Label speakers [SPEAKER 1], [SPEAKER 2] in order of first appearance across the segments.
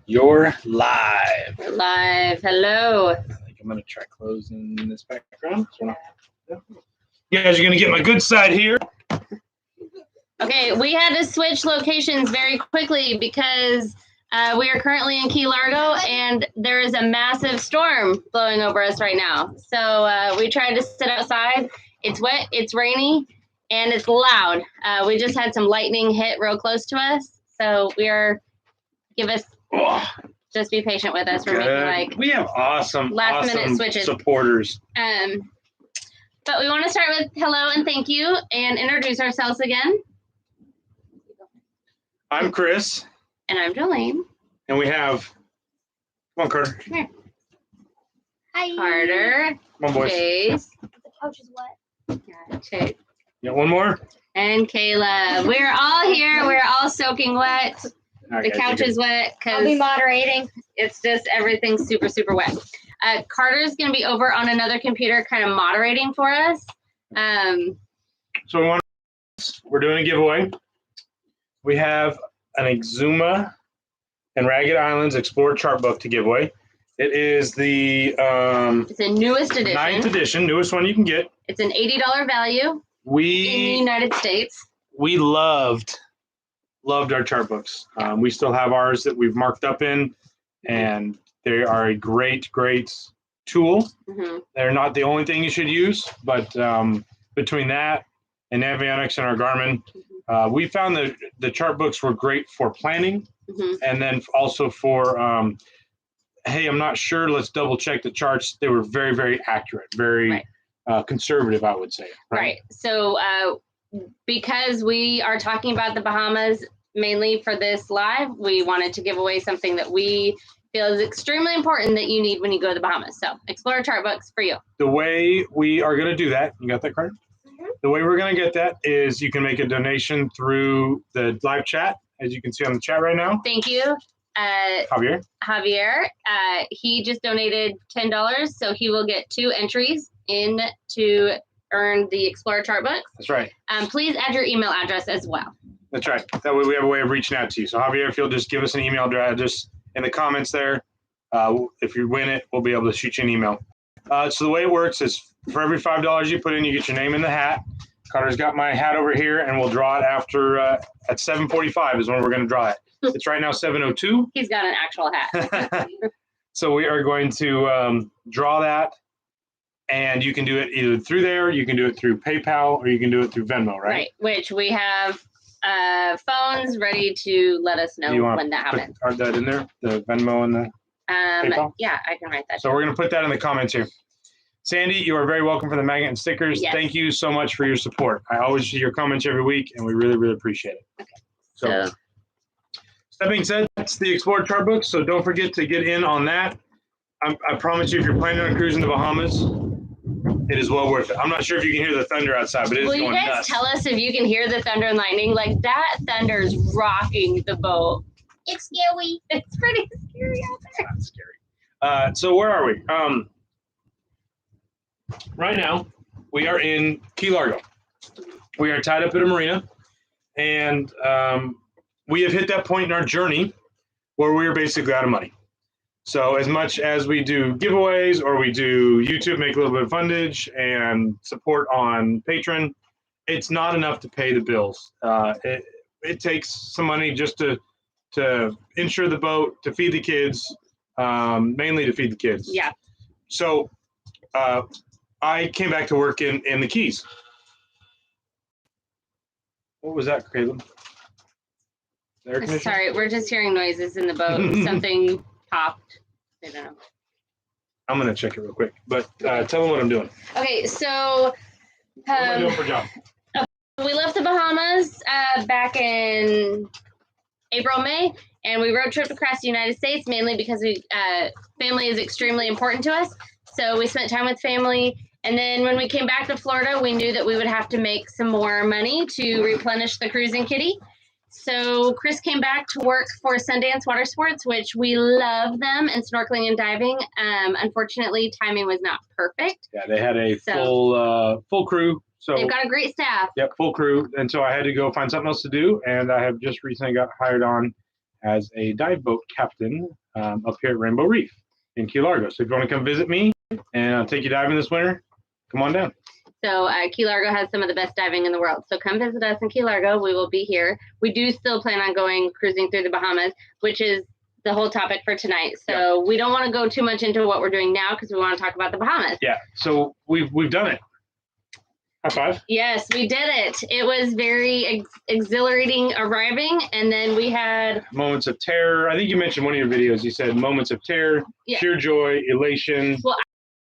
[SPEAKER 1] You're live.
[SPEAKER 2] We're live. Hello.
[SPEAKER 1] I think I'm going to try closing this background. So you guys are going to get my good side here.
[SPEAKER 2] Okay, we had to switch locations very quickly because we are currently in Key Largo and there is a massive storm blowing over us right now. So we tried to sit outside. It's wet, it's rainy, and it's loud. We just had some lightning hit real close to us. So just be patient with us. We're making
[SPEAKER 1] we have awesome
[SPEAKER 2] minute switches.
[SPEAKER 1] Supporters.
[SPEAKER 2] But we want to start with hello and thank you and introduce ourselves again.
[SPEAKER 1] I'm Chris.
[SPEAKER 2] And I'm Jolene.
[SPEAKER 1] And we have, come on, Carter.
[SPEAKER 2] Come here.
[SPEAKER 3] Hi.
[SPEAKER 2] Carter.
[SPEAKER 1] Come on, boys.
[SPEAKER 2] Chase.
[SPEAKER 3] The couch is wet.
[SPEAKER 2] Yeah, Chase.
[SPEAKER 1] You got one more?
[SPEAKER 2] And Kayla. We're all here. We're all soaking wet.
[SPEAKER 1] Right,
[SPEAKER 2] The couch is wet
[SPEAKER 3] I'll be
[SPEAKER 2] because
[SPEAKER 3] moderating.
[SPEAKER 2] it's just everything's super, super wet. Carter's going to be over on another computer kind of moderating for us.
[SPEAKER 1] So we're doing a giveaway. We have an Exuma and Ragged Islands Explorer chart book to give away. It is the
[SPEAKER 2] It's the newest edition.
[SPEAKER 1] 9th edition, newest one you can get.
[SPEAKER 2] It's an $80 value in the United States.
[SPEAKER 1] We loved our chart books. We still have ours that we've marked up in, and they are a great tool.
[SPEAKER 2] Mm-hmm.
[SPEAKER 1] They're not the only thing you should use, but between that and Navionics and our Garmin, we found that the chart books were great for planning, and then also for, hey, I'm not sure, let's double check the charts. They were very, very accurate, very conservative, I would say.
[SPEAKER 2] Right. So because we are talking about the Bahamas mainly for this live, we wanted to give away something that we feel is extremely important that you need when you go to the Bahamas. So Explorer chart books for you.
[SPEAKER 1] The way we are going to do that, you got that card? The way we're going to get that is you can make a donation through the live chat, as you can see on the chat right now.
[SPEAKER 2] Thank you. Javier, he just donated $10, so he will get 2 entries in to earn the Explorer chart books.
[SPEAKER 1] That's right.
[SPEAKER 2] Please add your email address as well.
[SPEAKER 1] That's right. That way we have a way of reaching out to you. So Javier, if you'll just give us an email address in the comments there, if you win it, we'll be able to shoot you an email. So the way it works is for every $5 you put in, you get your name in the hat. Carter's got my hat over here, and we'll draw it after at 7:45 is when we're going to draw it. It's right now 7:02.
[SPEAKER 2] He's got an actual hat.
[SPEAKER 1] So we are going to draw that, and you can do it either through there, you can do it through PayPal, or you can do it through Venmo, right?
[SPEAKER 2] Right, which we have phones ready to let us know when that happens.
[SPEAKER 1] Are that in there, the Venmo and the PayPal?
[SPEAKER 2] Yeah, I can write that.
[SPEAKER 1] So we're going to put that in the comments here. Sandy, you are very welcome for the magnet and stickers.
[SPEAKER 2] Yes.
[SPEAKER 1] Thank you so much for your support. I always see your comments every week, and we really, really appreciate it.
[SPEAKER 2] Okay.
[SPEAKER 1] So that being said, that's the Explorer chart book, so don't forget to get in on that. I promise you, if you're planning on cruising the Bahamas, it is well worth it. I'm not sure if you can hear the thunder outside, but it is going nuts.
[SPEAKER 2] Will you guys tell us if you can hear the thunder and lightning? Like, that thunder is rocking the boat.
[SPEAKER 3] It's scary.
[SPEAKER 2] It's pretty scary out there.
[SPEAKER 1] It's not scary. So where are we? Right now, we are in Key Largo. We are tied up at a marina, and we have hit that point in our journey where we are basically out of money. So as much as we do giveaways or we do YouTube, make a little bit of fundage and support on Patreon, it's not enough to pay the bills. It takes some money just to insure the boat, to feed the kids, mainly to feed the kids.
[SPEAKER 2] Yeah.
[SPEAKER 1] So I came back to work in the Keys. What was that, Caleb? The air conditioner?
[SPEAKER 2] Sorry, we're just hearing noises in the boat. Something popped. I don't know.
[SPEAKER 1] I'm going to check it real quick, but tell them what I'm doing.
[SPEAKER 2] Okay, so
[SPEAKER 1] What am I doing for a job?
[SPEAKER 2] we left the Bahamas back in April, May, and we road tripped across the United States, mainly because family is extremely important to us. So we spent time with family. And then when we came back to Florida, we knew that we would have to make some more money to replenish the cruising kitty. So Chris came back to work for Sundance Water Sports, which we love them, and snorkeling and diving. Unfortunately, timing was not perfect.
[SPEAKER 1] Yeah, they had a full crew. So
[SPEAKER 2] they've got a great staff.
[SPEAKER 1] Yep, full crew. And so I had to go find something else to do. And I have just recently got hired on as a dive boat captain up here at Rainbow Reef in Key Largo. So if you want to come visit me and I'll take you diving this winter, come on down.
[SPEAKER 2] So Key Largo has some of the best diving in the world. So come visit us in Key Largo. We will be here. We do still plan on going cruising through the Bahamas, which is the whole topic for tonight. So we don't want to go too much into what we're doing now because we want to talk about the Bahamas.
[SPEAKER 1] Yeah. So we've done it. High five.
[SPEAKER 2] Yes, we did it. It was very exhilarating arriving, and then we had
[SPEAKER 1] moments of terror. I think you mentioned one of your videos. You said moments of terror, pure joy, elation.
[SPEAKER 2] Well,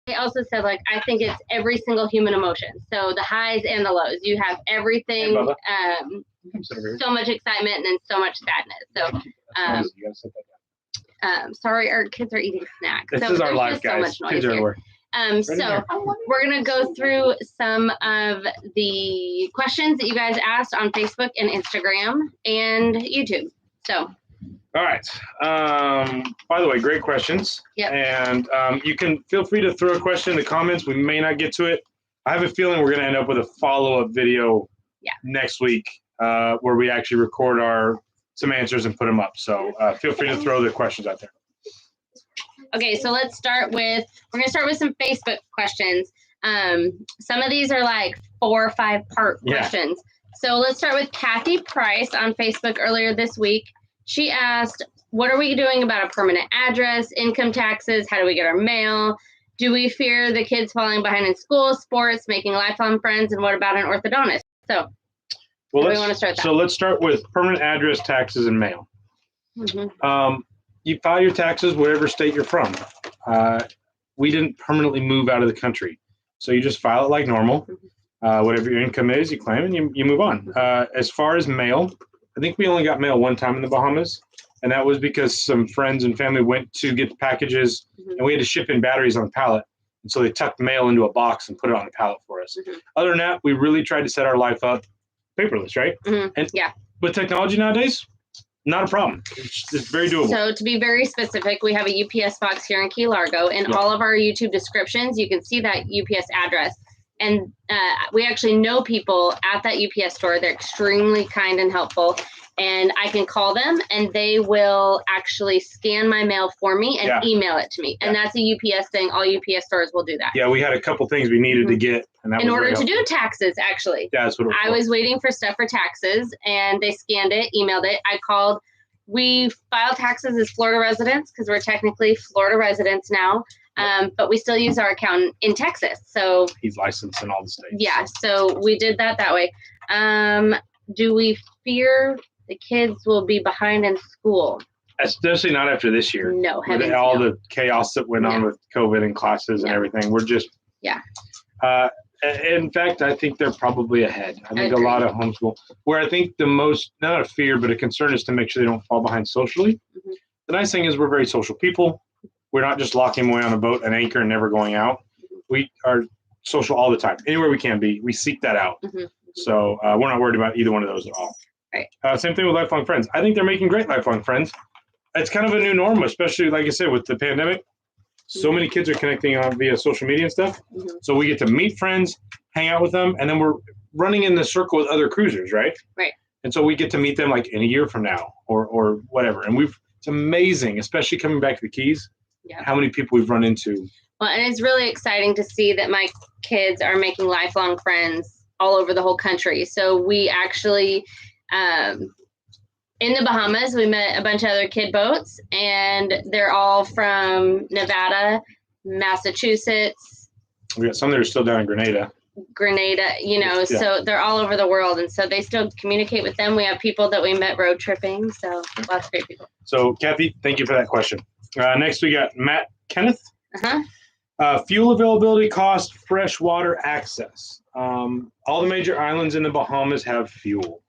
[SPEAKER 2] I also said, like, I think it's every single human emotion. So the highs and the lows. You have everything, so much excitement and then so much sadness. So,
[SPEAKER 1] you gotta set that down.
[SPEAKER 2] Sorry, our kids are eating snacks.
[SPEAKER 1] This
[SPEAKER 2] so
[SPEAKER 1] is our life,
[SPEAKER 2] so
[SPEAKER 1] guys.
[SPEAKER 2] much noise
[SPEAKER 1] Kids are everywhere.
[SPEAKER 2] So we're going to go through some of the questions that you guys asked on Facebook and Instagram and YouTube. So.
[SPEAKER 1] All right. By the way, great questions.
[SPEAKER 2] Yep.
[SPEAKER 1] And you can feel free to throw a question in the comments. We may not get to it. I have a feeling we're going to end up with a follow-up video next week where we actually record some answers and put them up. So feel free to throw the questions out there.
[SPEAKER 2] Okay, so we're going to start with some Facebook questions. Some of these are like 4 or 5 part questions. So let's start with Kathy Price on Facebook earlier this week. She asked, what are we doing about a permanent address, income taxes? How do we get our mail? Do we fear the kids falling behind in school, sports, making lifelong friends? And what about an orthodontist? So we want to start that.
[SPEAKER 1] So let's start with permanent address, taxes, and mail. Mm-hmm. You file your taxes whatever state you're from. We didn't permanently move out of the country. So you just file it like normal. Whatever your income is, you claim and you move on. As far as mail, I think we only got mail one time in the Bahamas. And that was because some friends and family went to get the packages and we had to ship in batteries on a pallet. And so they tucked mail into a box and put it on the pallet for us. Other than that, we really tried to set our life up paperless, right? And with technology nowadays, not a problem. It's very doable.
[SPEAKER 2] So to be very specific, we have a UPS box here in Key Largo. In all of our YouTube descriptions, you can see that UPS address. And we actually know people at that UPS store. They're extremely kind and helpful. And I can call them and they will actually scan my mail for me and email it to me. And that's a UPS thing. All UPS stores will do that.
[SPEAKER 1] Yeah, we had a couple things we needed to get. And that
[SPEAKER 2] in order to do taxes, actually.
[SPEAKER 1] Yeah, that's what it was.
[SPEAKER 2] I was waiting for stuff for taxes and they scanned it, emailed it. I called. We file taxes as Florida residents because we're technically Florida residents now. But we still use our accountant in Texas. So
[SPEAKER 1] he's licensed in all the states.
[SPEAKER 2] Yeah, so we did that way. Do we fear the kids will be behind in school?
[SPEAKER 1] Especially not after this year.
[SPEAKER 2] No,
[SPEAKER 1] with all the chaos that went on with COVID and classes and everything. We're just in fact, I think they're probably ahead. I think a lot of homeschool. Where I think the most, not a fear, but a concern is to make sure they don't fall behind socially. The nice thing is we're very social people. We're not just locking away on a boat, an anchor, and never going out. We are social all the time. Anywhere we can be, we seek that out. So we're not worried about either one of those at all.
[SPEAKER 2] Right.
[SPEAKER 1] Same thing with lifelong friends. I think they're making great lifelong friends. It's kind of a new norm, especially, like I said, with the pandemic. So many kids are connecting on via social media and stuff. So we get to meet friends, hang out with them, and then we're running in the circle with other cruisers, right?
[SPEAKER 2] Right.
[SPEAKER 1] And so we get to meet them like in a year from now or whatever. And it's amazing, especially coming back to the Keys, how many people we've run into.
[SPEAKER 2] Well, and it's really exciting to see that my kids are making lifelong friends all over the whole country. So we actually, in the Bahamas, we met a bunch of other kid boats, and they're all from Nevada, Massachusetts.
[SPEAKER 1] We got some that are still down in Grenada,
[SPEAKER 2] so they're all over the world. And so they still communicate with them. We have people that we met road tripping. So lots of great people.
[SPEAKER 1] So Kathy, thank you for that question. Next, we got Matt Kenneth. Fuel availability, cost, freshwater access. All the major islands in the Bahamas have fuel.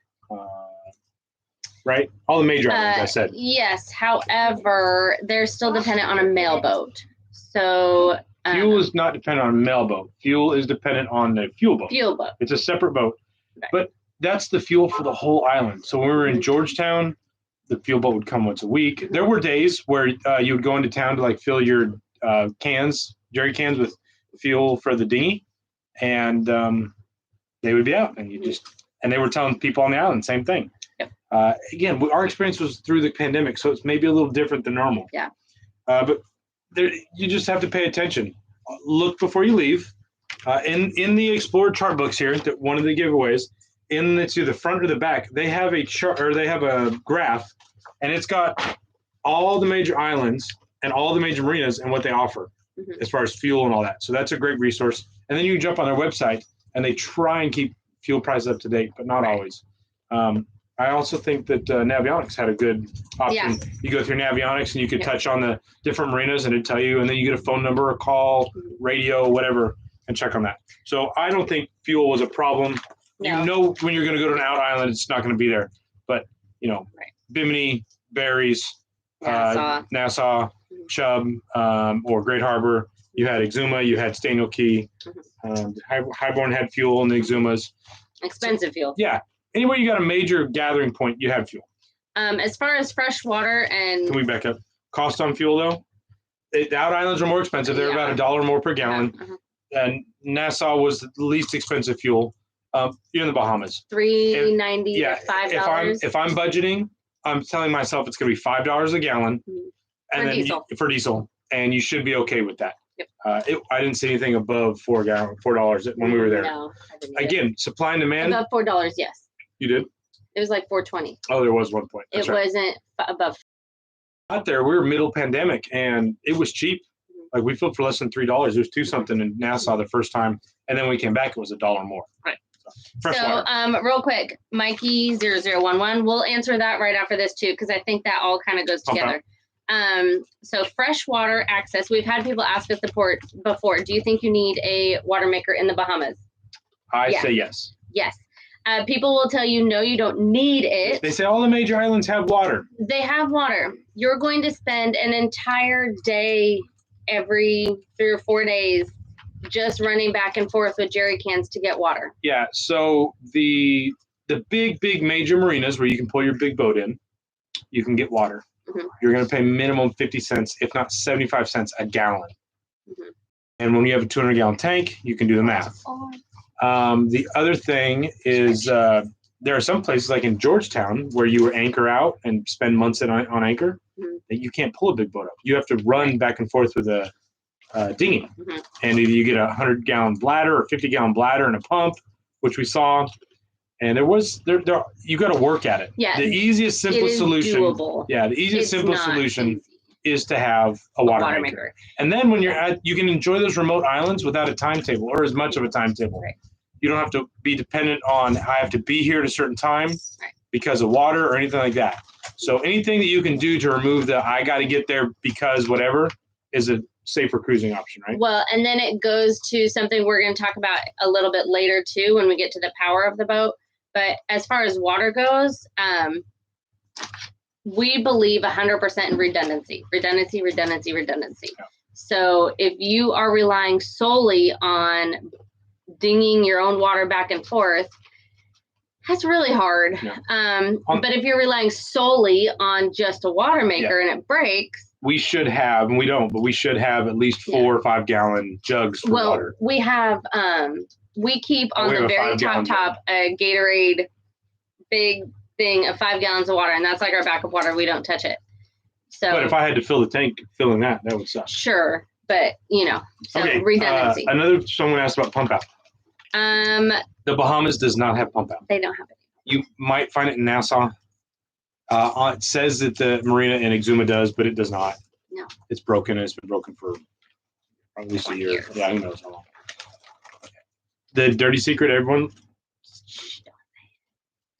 [SPEAKER 1] Right? All the major islands, I said.
[SPEAKER 2] Yes. However, they're still dependent on a mail boat. So
[SPEAKER 1] fuel is not dependent on a mail boat. Fuel is dependent on the fuel boat.
[SPEAKER 2] Fuel boat.
[SPEAKER 1] It's a separate boat.
[SPEAKER 2] Right.
[SPEAKER 1] But that's the fuel for the whole island. So when we were in Georgetown, the fuel boat would come once a week. There were days where you would go into town to like fill your jerry cans with fuel for the dinghy, and they would be out, and and they were telling people on the island same thing. Again, our experience was through the pandemic, so it's maybe a little different than normal.
[SPEAKER 2] Yeah.
[SPEAKER 1] But you just have to pay attention. Look before you leave. In the Explorer chart books here, one of the giveaways, to the front or the back, they have a chart, or they have a graph, and it's got all the major islands and all the major marinas and what they offer as far as fuel and all that. So that's a great resource. And then you can jump on their website, and they try and keep fuel prices up to date, but not always. I also think that Navionics had a good option.
[SPEAKER 2] Yeah.
[SPEAKER 1] You go through Navionics, and you could touch on the different marinas, and it'd tell you, and then you get a phone number, a call, radio, whatever, and check on that. So I don't think fuel was a problem.
[SPEAKER 2] No.
[SPEAKER 1] You know, when you're going to go to an out island, it's not going to be there. But, Bimini, Berries, Nassau, Chubb, or Great Harbor. You had Exuma, you had Staniel Key. Highborn had fuel in the Exumas.
[SPEAKER 2] Expensive fuel.
[SPEAKER 1] Yeah. Anywhere you got a major gathering point, you had fuel.
[SPEAKER 2] As far as fresh water and...
[SPEAKER 1] Can we back up? Cost on fuel, though? The out islands are more expensive. They're about $1 more per gallon. And Nassau was the least expensive fuel. You're in the Bahamas.
[SPEAKER 2] $3.90 to $5.
[SPEAKER 1] If I'm budgeting, I'm telling myself it's going to be $5 a gallon for diesel, and you should be okay with that.
[SPEAKER 2] Yep.
[SPEAKER 1] I didn't see anything above $4 when we were there.
[SPEAKER 2] No, I didn't.
[SPEAKER 1] Again, supply and demand.
[SPEAKER 2] Above $4, yes.
[SPEAKER 1] You did?
[SPEAKER 2] It was like $4.20.
[SPEAKER 1] Oh, there was one point. That's right.
[SPEAKER 2] Wasn't above.
[SPEAKER 1] Out there, we were middle pandemic, and it was cheap. Like we filled for less than $3. It was $2 something in Nassau the first time, and then when we came back, it was $1 more.
[SPEAKER 2] Right.
[SPEAKER 1] Freshwater.
[SPEAKER 2] So, real quick, Mikey 0011. We'll answer that right after this too, because I think that all kind of goes together. So Freshwater Access. We've had people ask us before. Do you think you need a water maker in the Bahamas?
[SPEAKER 1] I say yes.
[SPEAKER 2] Yes. People will tell you, no, you don't need it.
[SPEAKER 1] They say all the major islands have water.
[SPEAKER 2] They have water. You're going to spend an entire day every 3 or 4 days just running back and forth with jerry cans to get water.
[SPEAKER 1] Yeah, so the big major marinas where you can pull your big boat in, you can get water. You're going to pay minimum 50 cents, if not 75 cents a gallon. And when you have a 200-gallon tank, you can do the math. The other thing is there are some places like in Georgetown where you anchor out and spend months on anchor that you can't pull a big boat up. You have to run back and forth with a dinghy. And either you get a 100-gallon bladder or 50-gallon bladder and a pump, which we saw. And you got to work at it. Yeah. The easiest, simplest solution. Doable. Yeah. The easiest, simplest solution is to have a water maker. And then when you can enjoy those remote islands without a timetable or as much of a timetable. Right. You don't have to be dependent on, I have to be here at a certain time because of water or anything like that. So anything that you can do to remove I got to get there because whatever is a safer cruising option, right?
[SPEAKER 2] Well, and then it goes to something we're going to talk about a little bit later too when we get to the power of the boat. But as far as water goes, we believe 100% in redundancy. Yeah. So if you are relying solely on dinging your own water back and forth, that's really hard. Yeah. But if you're relying solely on just a water maker and it breaks,
[SPEAKER 1] we should have, and we don't, but we should have at least 4 or 5 gallon jugs for water.
[SPEAKER 2] We have, we keep on the very top a Gatorade big thing of 5 gallons of water, and that's like our backup water. We don't touch it. So,
[SPEAKER 1] but if I had to fill the tank, filling that would suck.
[SPEAKER 2] Sure, but redundancy.
[SPEAKER 1] Someone asked about pump out. The Bahamas does not have pump out.
[SPEAKER 2] They don't have it.
[SPEAKER 1] You might find it in Nassau. It says that the marina in Exuma does, but it does not.
[SPEAKER 2] No.
[SPEAKER 1] It's broken. It's been broken for at least a year. Yeah, who knows how long. The dirty secret, everyone.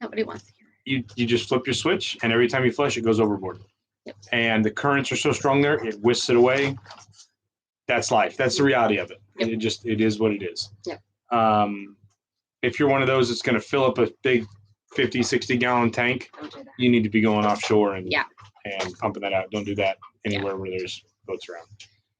[SPEAKER 2] Nobody wants to hear
[SPEAKER 1] it. You just flip your switch, and every time you flush, it goes overboard. Yep. And the currents are so strong there, it whisks it away. That's life. That's the reality of it. Yep. It is what it is.
[SPEAKER 2] Yep.
[SPEAKER 1] If you're one of those that's going to fill up a big 50, 60-gallon tank, you need to be going offshore and pumping that out. Don't do that anywhere where there's boats around.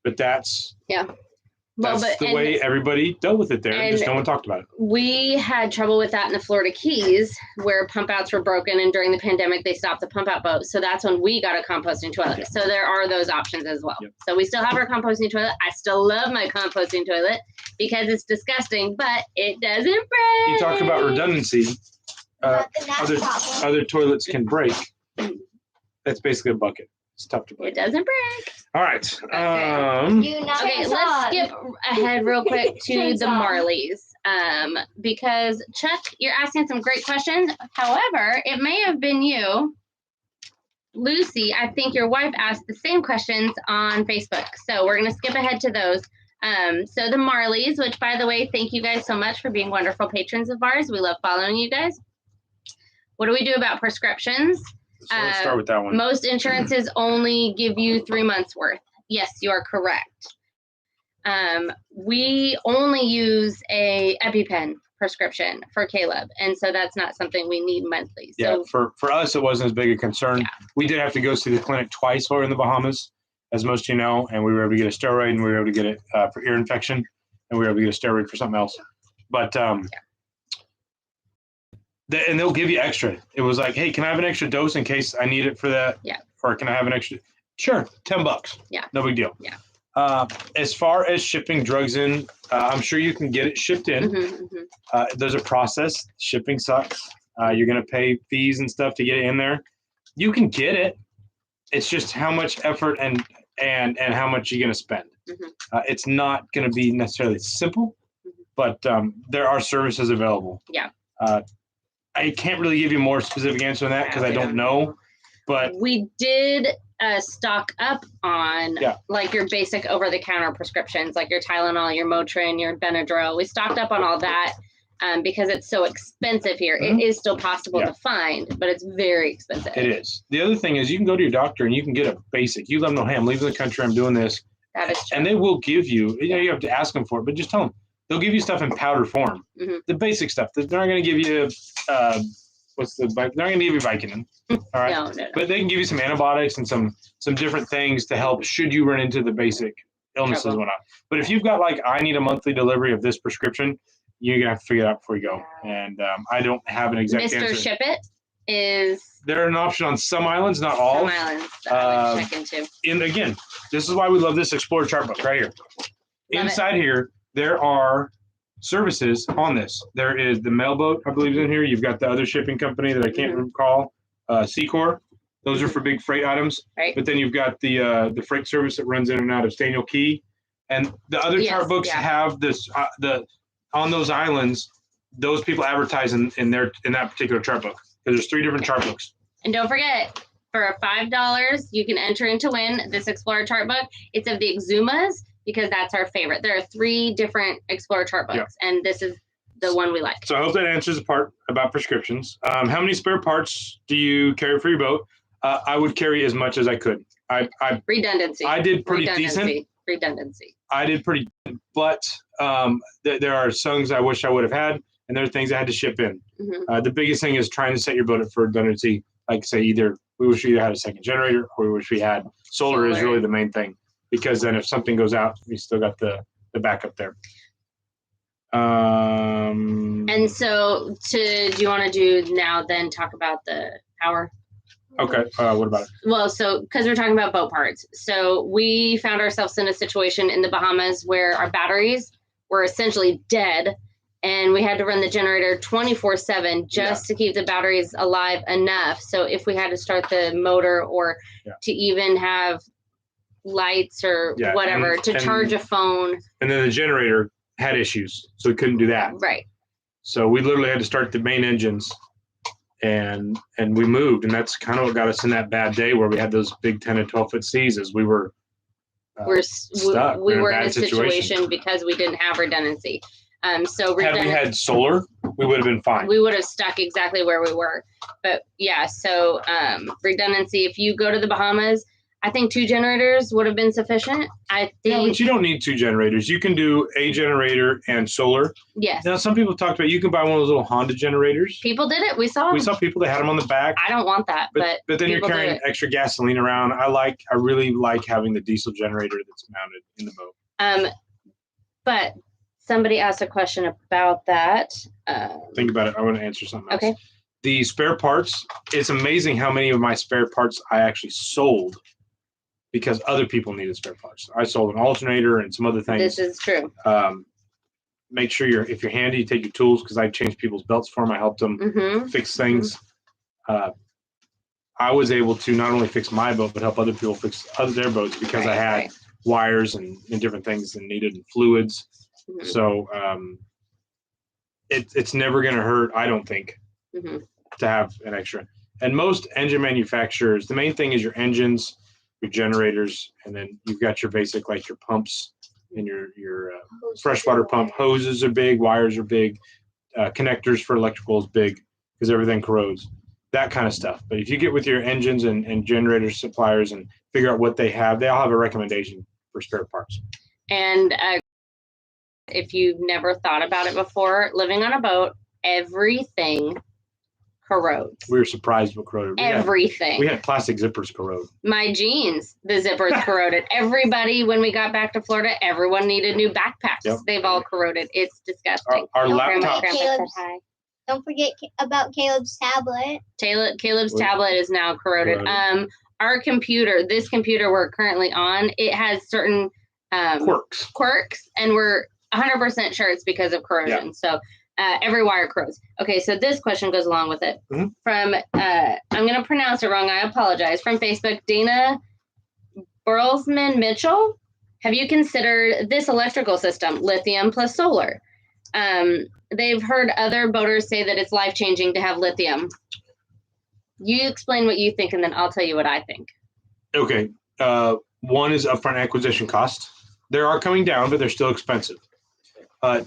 [SPEAKER 1] But that's the way everybody dealt with it there. And just no one talked about it.
[SPEAKER 2] We had trouble with that in the Florida Keys where pump outs were broken, and during the pandemic they stopped the pump out boat. So that's when we got a composting toilet. Yeah. So there are those options as well. Yep. So we still have our composting toilet. I still love my composting toilet because it's disgusting, but it doesn't break.
[SPEAKER 1] You talk about redundancy.
[SPEAKER 3] Not the next problem.
[SPEAKER 1] other toilets can break. That's basically a bucket. It's tough to break.
[SPEAKER 2] It doesn't break.
[SPEAKER 1] All right.
[SPEAKER 3] You not
[SPEAKER 2] Okay, let's skip ahead real quick to the Marleys. Because Chuck, you're asking some great questions. However, it may have been you, Lucy. I think your wife asked the same questions on Facebook. So we're going to skip ahead to those. So the Marleys, which by the way, thank you guys so much for being wonderful patrons of ours. We love following you guys. What do we do about prescriptions?
[SPEAKER 1] So let's start with that one.
[SPEAKER 2] Most insurances only give you 3 months worth. Yes, you are correct. We only use a EpiPen prescription for Caleb, and so that's not something we need monthly. So
[SPEAKER 1] for us, it wasn't as big a concern.
[SPEAKER 2] Yeah.
[SPEAKER 1] We did have to go see the clinic twice while we were in the Bahamas, as most of you know, and we were able to get a steroid, and we were able to get it for ear infection, and we were able to get a steroid for something else. But and they'll give you extra. It was like, hey, can I have an extra dose in case I need it for that?
[SPEAKER 2] Yeah.
[SPEAKER 1] Or can I have an extra? Sure, $10.
[SPEAKER 2] Yeah.
[SPEAKER 1] No big deal.
[SPEAKER 2] Yeah.
[SPEAKER 1] As far as shipping drugs in, I'm sure you can get it shipped in. There's a process. Shipping sucks. You're going to pay fees and stuff to get it in there. You can get it. It's just how much effort and how much you're going to spend. It's not going to be necessarily simple, but there are services available.
[SPEAKER 2] Yeah.
[SPEAKER 1] I can't really give you a more specific answer on that because I don't know. But
[SPEAKER 2] we did stock up on like your basic over-the-counter prescriptions, like your Tylenol, your Motrin, your Benadryl. We stocked up on all that because it's so expensive here. It is still possible to find, but it's very expensive.
[SPEAKER 1] It is. The other thing is you can go to your doctor and you can get a basic. You let them know, hey, I'm leaving the country. I'm doing this.
[SPEAKER 2] That is true.
[SPEAKER 1] And they will give you, you have to ask them for it, but just tell them. They'll give you stuff in powder form. The basic stuff. They're not going to give you, they're not going to give you Vicodin. All right.
[SPEAKER 2] No.
[SPEAKER 1] But they can give you some antibiotics and some different things to help should you run into the basic illnesses and whatnot. But if you've got like, I need a monthly delivery of this prescription, you're going to have to figure it out before you go. And I don't have an exact answer.
[SPEAKER 2] Mr. Ship It is...
[SPEAKER 1] They're an option on some islands, not all.
[SPEAKER 2] Some islands I would check into.
[SPEAKER 1] And again, this is why we love this Explorer chart book right here. Inside here, there are services on this. There is the mailboat, I believe, is in here. You've got the other shipping company that I can't recall, Secor. Those are for big freight items.
[SPEAKER 2] Right.
[SPEAKER 1] But then you've got the freight service that runs in and out of Staniel Key. And the other chart books have this, on those islands, those people advertise in that particular chart book. There's 3 different chart books.
[SPEAKER 2] And don't forget, for $5, you can enter in to win this Explorer chart book. It's of the Exumas, because that's our favorite. There are 3 different Explorer chart books, and this is the one we like.
[SPEAKER 1] So I hope that answers the part about prescriptions. How many spare parts do you carry for your boat? I would carry as much as I could.
[SPEAKER 2] Redundancy.
[SPEAKER 1] I did pretty decent.
[SPEAKER 2] Redundancy.
[SPEAKER 1] I did pretty, but there are things I wish I would have had, and there are things I had to ship in. The biggest thing is trying to set your boat up for redundancy. Like say, we wish we had a second generator, or we wish we had solar. Is really the main thing. Because then if something goes out, we still got the backup there.
[SPEAKER 2] And so do you want to talk about the power?
[SPEAKER 1] Okay. What about it?
[SPEAKER 2] Well, so because we're talking about boat parts. So we found ourselves in a situation in the Bahamas where our batteries were essentially dead, and we had to run the generator 24/7 just to keep the batteries alive enough. So if we had to start the motor or to even have lights or whatever to charge a phone.
[SPEAKER 1] And then the generator had issues, so we couldn't do that.
[SPEAKER 2] Right. So
[SPEAKER 1] we literally had to start the main engines, and we moved, and that's kind of what got us in that bad day where we had those big 10 and 12 foot seas as we were stuck.
[SPEAKER 2] We were in a situation because we didn't have redundancy. Had we
[SPEAKER 1] had solar, we would have been fine.
[SPEAKER 2] We would have stuck exactly where we were. But so redundancy, if you go to the Bahamas, I think 2 generators would have been sufficient. I think.
[SPEAKER 1] But you don't need 2 generators. You can do a generator and solar.
[SPEAKER 2] Yes.
[SPEAKER 1] Now, some people talked about you can buy one of those little Honda generators.
[SPEAKER 2] People did it. We saw
[SPEAKER 1] people that had them on the back.
[SPEAKER 2] I don't want that, but
[SPEAKER 1] then you're carrying extra gasoline around. I really like having the diesel generator that's mounted in the boat.
[SPEAKER 2] But somebody asked a question about that.
[SPEAKER 1] Think about it. I want to answer something else.
[SPEAKER 2] Okay.
[SPEAKER 1] The spare parts. It's amazing how many of my spare parts I actually sold, because other people needed spare parts. I sold an alternator and some other things.
[SPEAKER 2] This is true.
[SPEAKER 1] make sure if you're handy, you take your tools, because I changed people's belts for them. I helped them fix things. I was able to not only fix my boat, but help other people fix their boats, because I had wires and different things that needed, and fluids. So it's never going to hurt, I don't think, to have an extra. And most engine manufacturers, the main thing is your engines, your generators, and then you've got your basic, like your pumps and your freshwater pump. Hoses are big, wires are big, connectors for electrical is big, because everything corrodes. That kind of stuff. But if you get with your engines and generator suppliers and figure out what they all have a recommendation for spare parts.
[SPEAKER 2] And if you've never thought about it before, living on a boat, everything corrodes.
[SPEAKER 1] We were surprised what corroded.
[SPEAKER 2] Everything.
[SPEAKER 1] We had plastic zippers corrode.
[SPEAKER 2] My jeans, the zippers corroded. Everybody, when we got back to Florida, everyone needed new backpacks.
[SPEAKER 1] Yep.
[SPEAKER 2] They've all corroded. It's disgusting.
[SPEAKER 1] Our laptop.
[SPEAKER 3] Don't forget about Caleb's tablet.
[SPEAKER 2] Caleb's tablet is now corroded. Our computer, this computer we're currently on, it has certain quirks, and we're 100% sure it's because of corrosion. So every wire corrodes. Okay, so this question goes along with it. From, I'm going to pronounce it wrong, I apologize. From Facebook, Dana Burlesman Mitchell. Have you considered this electrical system, lithium plus solar? They've heard other boaters say that it's life-changing to have lithium. You explain what you think, and then I'll tell you what I think.
[SPEAKER 1] Okay. One is upfront acquisition cost. They are coming down, but they're still expensive.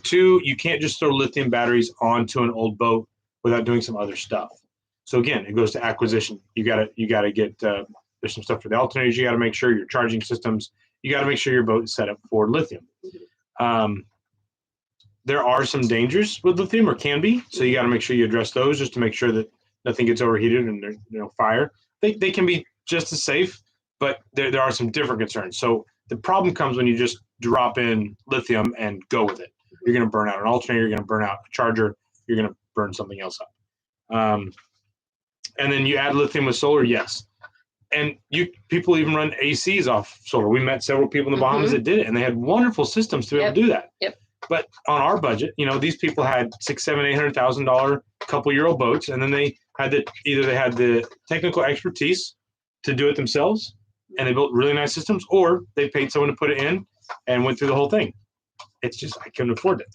[SPEAKER 1] Two, you can't just throw lithium batteries onto an old boat without doing some other stuff. So again, it goes to acquisition. You gotta get there's some stuff for the alternators. You got to make sure your charging systems. You got to make sure your boat is set up for lithium. There are some dangers with lithium, or can be. So you got to make sure you address those, just to make sure that nothing gets overheated and there's fire. They can be just as safe, but there are some different concerns. So the problem comes when you just drop in lithium and go with it. You're going to burn out an alternator. You're going to burn out a charger. You're going to burn something else up. And then you add lithium with solar, yes. And people even run ACs off solar. We met several people in the Bahamas that did it, and they had wonderful systems to be able to do that. But on our budget, these people had $600,000, $700,000, $800,000 couple-year-old boats, and then they had either they had the technical expertise to do it themselves, and they built really nice systems, or they paid someone to put it in and went through the whole thing. It's just, I couldn't afford it.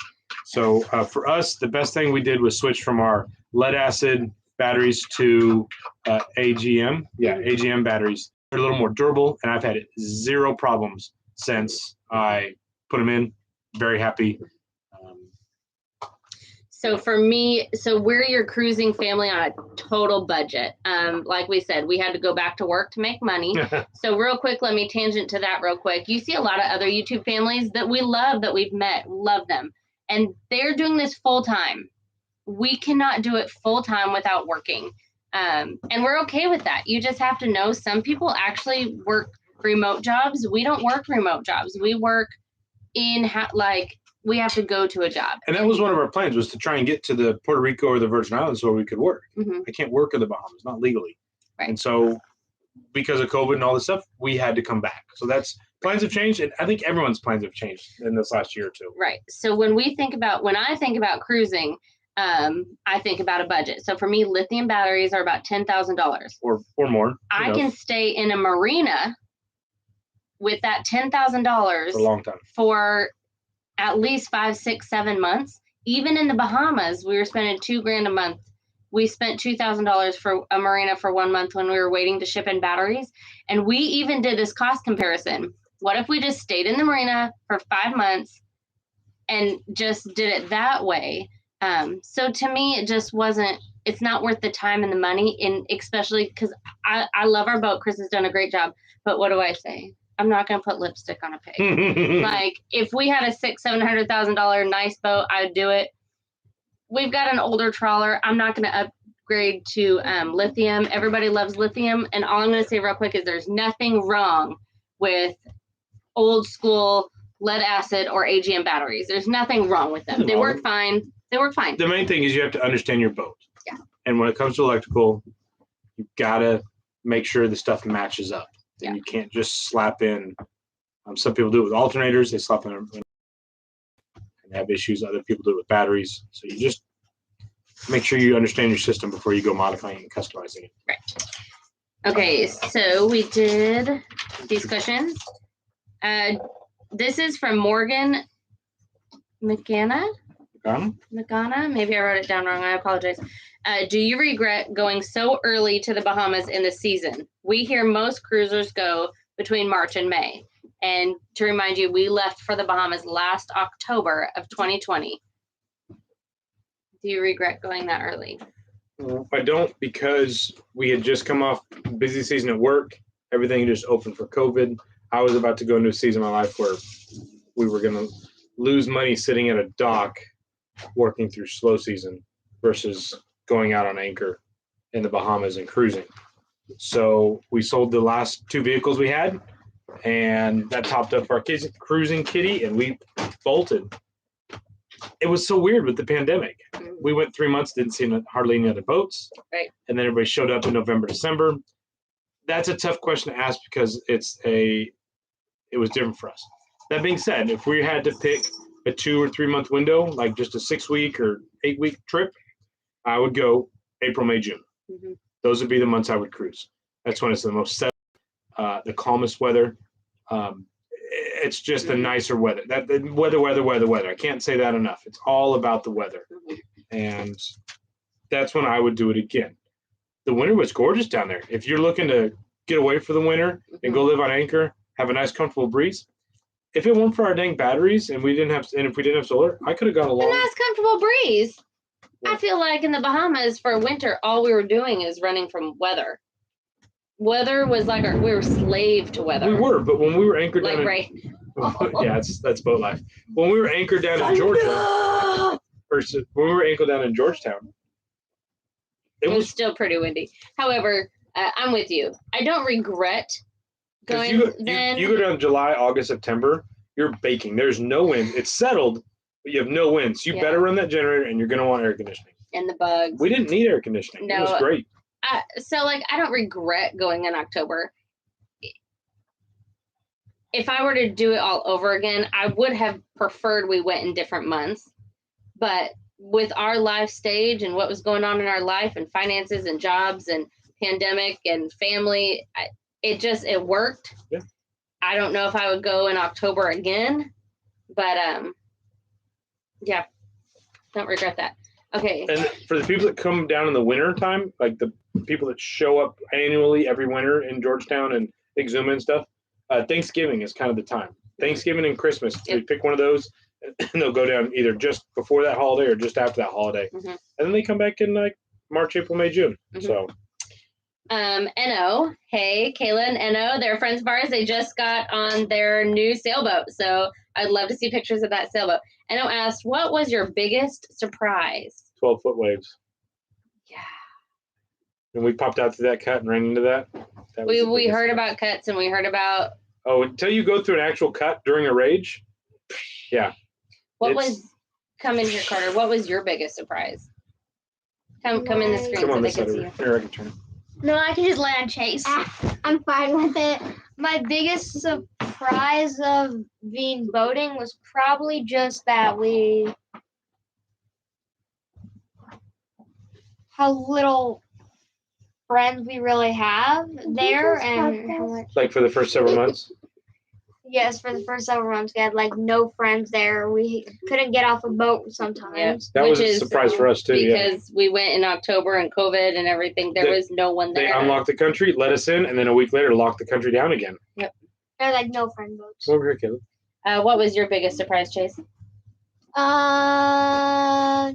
[SPEAKER 1] So for us, the best thing we did was switch from our lead acid batteries to AGM. Yeah, AGM batteries. They're a little more durable, and I've had zero problems since I put them in. Very happy.
[SPEAKER 2] So for me, we're your cruising family on a total budget. Like we said, we had to go back to work to make money. So real quick, let me tangent to that real quick. You see a lot of other YouTube families that we love, that we've met, love them. And they're doing this full time. We cannot do it full time without working. And we're okay with that. You just have to know some people actually work remote jobs. We don't work remote jobs. We work we have to go to a job. And
[SPEAKER 1] that was one of our plans, was to try and get to the Puerto Rico or the Virgin Islands where we could work. I can't work in the Bahamas, not legally. Right. And so because of COVID and all this stuff, we had to come back. So plans have changed, and I think everyone's plans have changed in this last year or two.
[SPEAKER 2] Right. So when I think about cruising, I think about a budget. So for me, lithium batteries are about $10,000
[SPEAKER 1] or more.
[SPEAKER 2] I can stay in a marina with that $10,000
[SPEAKER 1] for a long time,
[SPEAKER 2] for at least 5, 6, 7 months. Even in the Bahamas, we were spending $2,000 a month. We spent $2,000 for a marina for 1 month when we were waiting to ship in batteries. And we even did this cost comparison. What if we just stayed in the marina for 5 months and just did it that way? So to me, it just wasn't, it's not worth the time and the money, and especially because I love our boat. Chris has done a great job. But what do I say? I'm not going to put lipstick on a pig. Like, if we had a $600,000-$700,000 nice boat, I'd do it. We've got an older trawler. I'm not going to upgrade to lithium. Everybody loves lithium. And all I'm going to say real quick is there's nothing wrong with old school lead acid or AGM batteries. There's nothing wrong with them. They work fine.
[SPEAKER 1] The main thing is you have to understand your boat.
[SPEAKER 2] Yeah.
[SPEAKER 1] And when it comes to electrical, you've got to make sure the stuff matches up. And you can't just slap in. Some people do it with alternators. They slap in, and have issues. Other people do it with batteries. So you just make sure you understand your system before you go modifying and customizing it.
[SPEAKER 2] Right. Okay, so we did these questions. This is from Morgan McGanna. Maybe I wrote it down wrong. I apologize. Do you regret going so early to the Bahamas in the season? We hear most cruisers go between March and May. And to remind you, we left for the Bahamas last October of 2020. Do you regret going that early?
[SPEAKER 1] I don't, because we had just come off busy season at work. Everything just opened for COVID. I was about to go into a season of my life where we were going to lose money sitting at a dock working through slow season versus going out on anchor in the Bahamas and cruising. So we sold the last 2 vehicles we had, and that topped up our cruising kitty, and we bolted. It was so weird with the pandemic. We went 3 months, didn't see hardly any other boats.
[SPEAKER 2] Right.
[SPEAKER 1] And then everybody showed up in November, December. That's a tough question to ask because it was different for us. That being said, if we had to pick a 2 or 3 month window, like just a 6-week or 8-week trip, I would go April, May, June.
[SPEAKER 2] Mm-hmm.
[SPEAKER 1] Those would be the months I would cruise. That's when it's the most settled, the calmest weather. It's just the nicer weather. The weather. I can't say that enough. It's all about the weather. And that's when I would do it again. The winter was gorgeous down there. If you're looking to get away for the winter and go live on anchor, have a nice comfortable breeze. If it weren't for our dang batteries and if we didn't have solar, I could have gone along.
[SPEAKER 2] A nice comfortable breeze. Yeah. I feel like in the Bahamas for winter, all we were doing is running from weather. Weather was like we were slave to weather.
[SPEAKER 1] We were, but when we were anchored
[SPEAKER 2] like
[SPEAKER 1] down
[SPEAKER 2] rain.
[SPEAKER 1] Yeah, that's boat life. When we were anchored down in Georgia, when we were anchored down in Georgetown,
[SPEAKER 2] it was still pretty windy. However, I'm with you. I don't regret going.
[SPEAKER 1] You go down July, August, September, you're baking. There's no wind. It's settled, but you have no wind. So you better run that generator, and you're going to want air conditioning.
[SPEAKER 2] And the bugs.
[SPEAKER 1] We didn't need air conditioning. No, it was great.
[SPEAKER 2] So, I don't regret going in October. If I were to do it all over again, I would have preferred we went in different months. But with our life stage and what was going on in our life and finances and jobs and pandemic and family, it worked.
[SPEAKER 1] Yeah.
[SPEAKER 2] I don't know if I would go in October again, but yeah, don't regret that. Okay.
[SPEAKER 1] And for the people that come down in the winter time, like the people that show up annually every winter in Georgetown and Exuma and stuff, Thanksgiving is kind of the time. Thanksgiving and Christmas, they pick one of those, and they'll go down either just before that holiday or just after that holiday. Mm-hmm. And then they come back in like March, April, May, June. Mm-hmm. So.
[SPEAKER 2] N.O. Hey, Kayla and N.O. They're friends of ours. They just got on their new sailboat. So I'd love to see pictures of that sailboat. N.O. asked, what was your biggest surprise?
[SPEAKER 1] 12-foot waves.
[SPEAKER 2] Yeah.
[SPEAKER 1] And we popped out through that cut and ran into that.
[SPEAKER 2] We heard about cuts and we heard about.
[SPEAKER 1] Oh, until you go through an actual cut during a rage. Yeah.
[SPEAKER 2] Come in here, Carter. What was your biggest surprise? Come in the screen so they can see you.
[SPEAKER 1] Here, I can turn.
[SPEAKER 3] No, I can just lay on Chase. I'm fine with it. My biggest surprise of being boating was probably just that how little friends we really have there, and how much.
[SPEAKER 1] Like for the first several months?
[SPEAKER 3] Yes, for the first several months, we had no friends there. We couldn't get off a boat sometimes.
[SPEAKER 2] Yeah.
[SPEAKER 1] That was a surprise for us too.
[SPEAKER 2] Because we went in October and COVID and everything. There was no one there.
[SPEAKER 1] They unlocked the country, let us in, and then a week later locked the country down again.
[SPEAKER 2] Yep.
[SPEAKER 3] There are no friend boats.
[SPEAKER 1] Over here, Caleb.
[SPEAKER 2] What was your biggest surprise, Chase?
[SPEAKER 3] That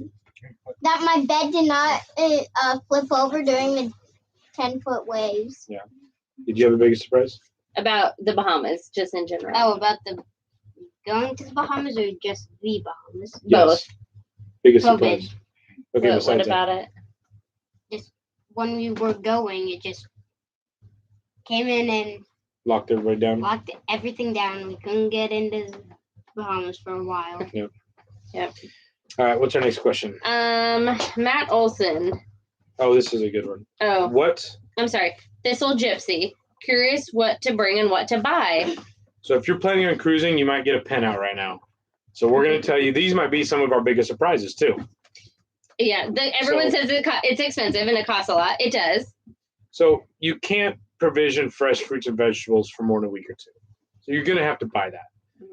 [SPEAKER 3] my bed did not flip over during the 10-foot waves.
[SPEAKER 1] Yeah. Did you have a biggest surprise?
[SPEAKER 2] About the Bahamas, just in general.
[SPEAKER 3] Oh, about the going to the Bahamas or just the Bahamas?
[SPEAKER 1] Yes.
[SPEAKER 2] Both.
[SPEAKER 1] Biggest
[SPEAKER 3] COVID.
[SPEAKER 1] surprise. Okay,
[SPEAKER 2] what about it?
[SPEAKER 3] Just when we were going, it just came in and
[SPEAKER 1] locked everybody down.
[SPEAKER 3] Locked everything down. We couldn't get into the Bahamas for a while.
[SPEAKER 2] Yep.
[SPEAKER 1] All right, what's our next question?
[SPEAKER 2] Matt Olson.
[SPEAKER 1] Oh, this is a good one.
[SPEAKER 2] Oh.
[SPEAKER 1] What?
[SPEAKER 2] I'm sorry. Thistle Gypsy. Curious what to bring and what to buy.
[SPEAKER 1] So if you're planning on cruising, you might get a pen out right now. So we're going to tell you these might be some of our biggest surprises too.
[SPEAKER 2] Yeah, everyone says it's expensive and it costs a lot. It does.
[SPEAKER 1] So you can't provision fresh fruits and vegetables for more than a week or two. So you're going to have to buy that.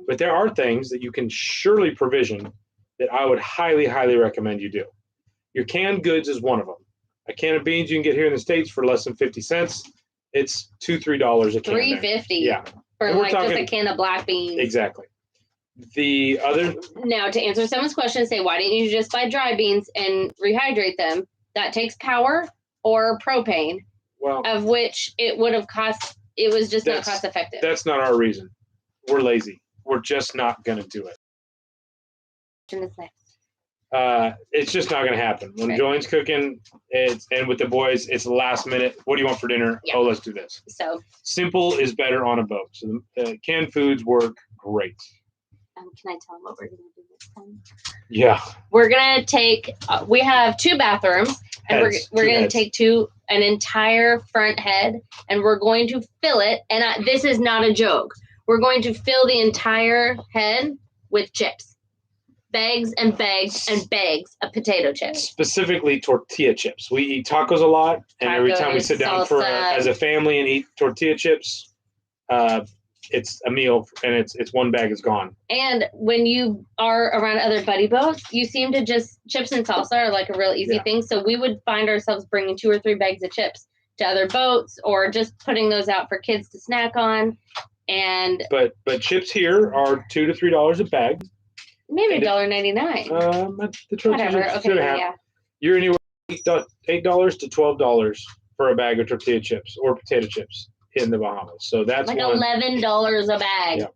[SPEAKER 1] But there are things that you can surely provision that I would highly, highly recommend you do. Your canned goods is one of them. A can of beans you can get here in the States for less than 50 cents. It's $2-3 a can.
[SPEAKER 2] $3.50.
[SPEAKER 1] Yeah.
[SPEAKER 2] For like just a can of black beans.
[SPEAKER 1] Exactly. The other.
[SPEAKER 2] Now, to answer someone's question, say, why didn't you just buy dry beans and rehydrate them? That takes power or propane.
[SPEAKER 1] Well,
[SPEAKER 2] of which it would have cost. It was just not cost effective.
[SPEAKER 1] That's not our reason. We're lazy. We're just not going to do it. It's just not going to happen. When Joanne's cooking, and with the boys, it's last minute. What do you want for dinner? Yeah. Oh, let's do this. So simple is better on a boat. So the canned foods work great.
[SPEAKER 2] Can I tell them what we're going to do next time?
[SPEAKER 1] Yeah.
[SPEAKER 2] We're going to take. We have 2 bathrooms, and we're going to take an entire front head, and we're going to fill it. And this is not a joke. We're going to fill the entire head with chips. Bags and bags and bags of potato chips. Specifically tortilla chips. We eat tacos a lot, and every time we sit down as a family and eat tortilla chips, it's a meal, and it's one bag is gone. And when you are around other buddy boats, you seem to just chips and salsa are like a real easy thing. So we would find ourselves bringing 2 or 3 bags of chips to other boats, or just putting those out for kids to snack on. And but chips here are $2 to $3 a bag. Maybe $1.99. Whatever. Okay, yeah. You're anywhere $8 to $12 for a bag of tortilla chips or potato chips in the Bahamas. So that's like $11 a bag.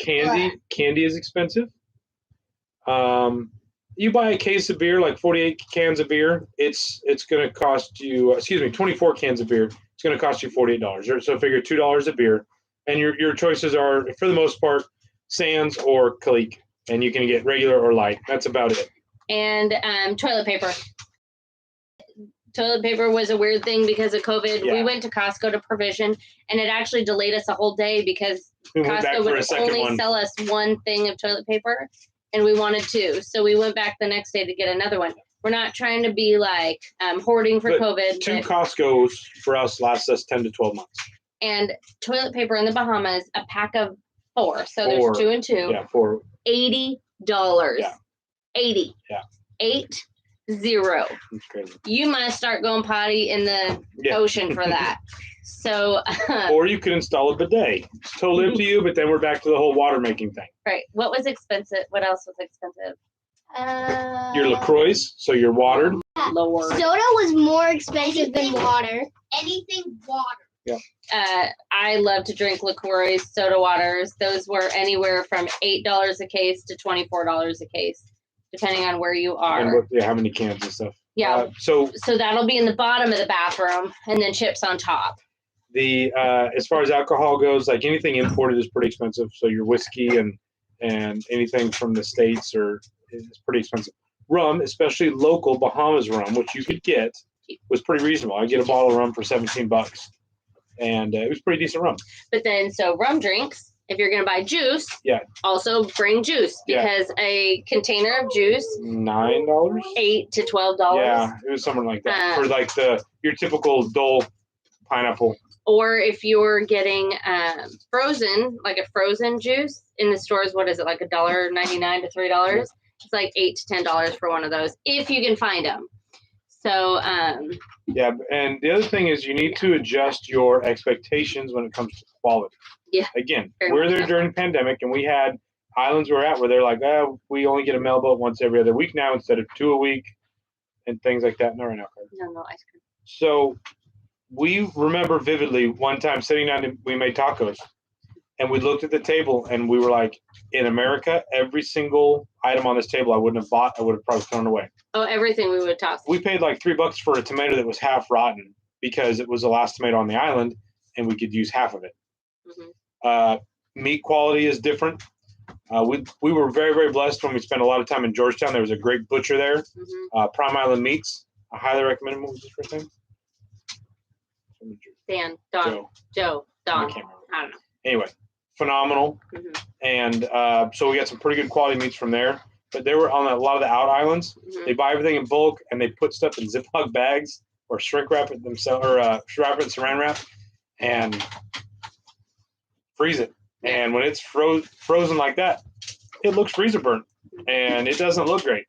[SPEAKER 2] Yeah. Candy is expensive. You buy a case of beer, like 48 cans of beer. It's going to cost you. 24 cans of beer. It's going to cost you $48. So figure $2 a beer, and your choices are, for the most part, Sands or Kalik. And you can get regular or light. That's about it. And toilet paper. Toilet paper was a weird thing because of COVID. Yeah. We went to Costco to provision, and it actually delayed us a whole day because Costco would only sell us 1 thing of toilet paper, and we wanted 2. So we went back the next day to get another one. We're not trying to be like hoarding for COVID. 2 Costco's for us lasts us 10 to 12 months. And toilet paper in the Bahamas, a pack of 4. So there's 2 and 2. Yeah, 4. $80. Yeah. 80. Yeah. 80. That's crazy. You must start going potty in the ocean for that. So. Or you could install a bidet. It's totally up to you. But then we're back to the whole water making thing. Right. What was expensive? What else was expensive? Your LaCroix, so you're watered. Lord.
[SPEAKER 3] Soda was more expensive than water. Anything water.
[SPEAKER 1] Yeah.
[SPEAKER 2] I love to drink LaCroix soda waters. Those were anywhere from $8 a case to $24 a case, depending on where you are.
[SPEAKER 1] And how many cans and stuff.
[SPEAKER 2] Yeah. So that'll be in the bottom of the bathroom, and then chips on top.
[SPEAKER 1] The as far as alcohol goes, like anything imported is pretty expensive. So your whiskey and anything from the States is pretty expensive. Rum, especially local Bahamas rum, which you could get, was pretty reasonable. I get a bottle of rum for $17. And it was pretty decent rum. But then, so rum drinks, if you're going to buy juice, also bring juice. Because a container of juice, $9? $8 to $12. Yeah, it was something like that. For like your typical Dole pineapple. Or if you're getting frozen, like a frozen juice in the stores, what is it, like $1.99 to $3? Yeah. It's like $8 to $10 for one of those, if you can find them. So, yeah, and the other thing is you need to adjust your expectations when it comes to quality.
[SPEAKER 2] Yeah.
[SPEAKER 1] Again, we're there during the pandemic, and we had islands we're at where they're like, we only get a mail boat once every other week now instead of 2 a week, and things like that. No, right now.
[SPEAKER 2] No ice cream.
[SPEAKER 1] So we remember vividly one time sitting down and we made tacos, and we looked at the table, and we were like, in America, every single item on this table I wouldn't have bought. I would have probably thrown away.
[SPEAKER 2] Oh, everything we would toss.
[SPEAKER 1] We paid like $3 for a tomato that was half rotten because it was the last tomato on the island, and we could use half of it. Mm-hmm. Meat quality is different. We were very, very blessed when we spent a lot of time in Georgetown. There was a great butcher there, Prime Island Meats. I highly recommend him. What was his first name?
[SPEAKER 2] Joe. Don.
[SPEAKER 1] I can't remember.
[SPEAKER 2] I don't know.
[SPEAKER 1] Anyway, phenomenal. And so we got some pretty good quality meats from there. But they were on a lot of the out islands. They buy everything in bulk and they put stuff in Ziploc bags or shrink wrap it themselves, or wrap it in saran wrap and freeze it. And when it's frozen like that, it looks freezer burnt and it doesn't look great.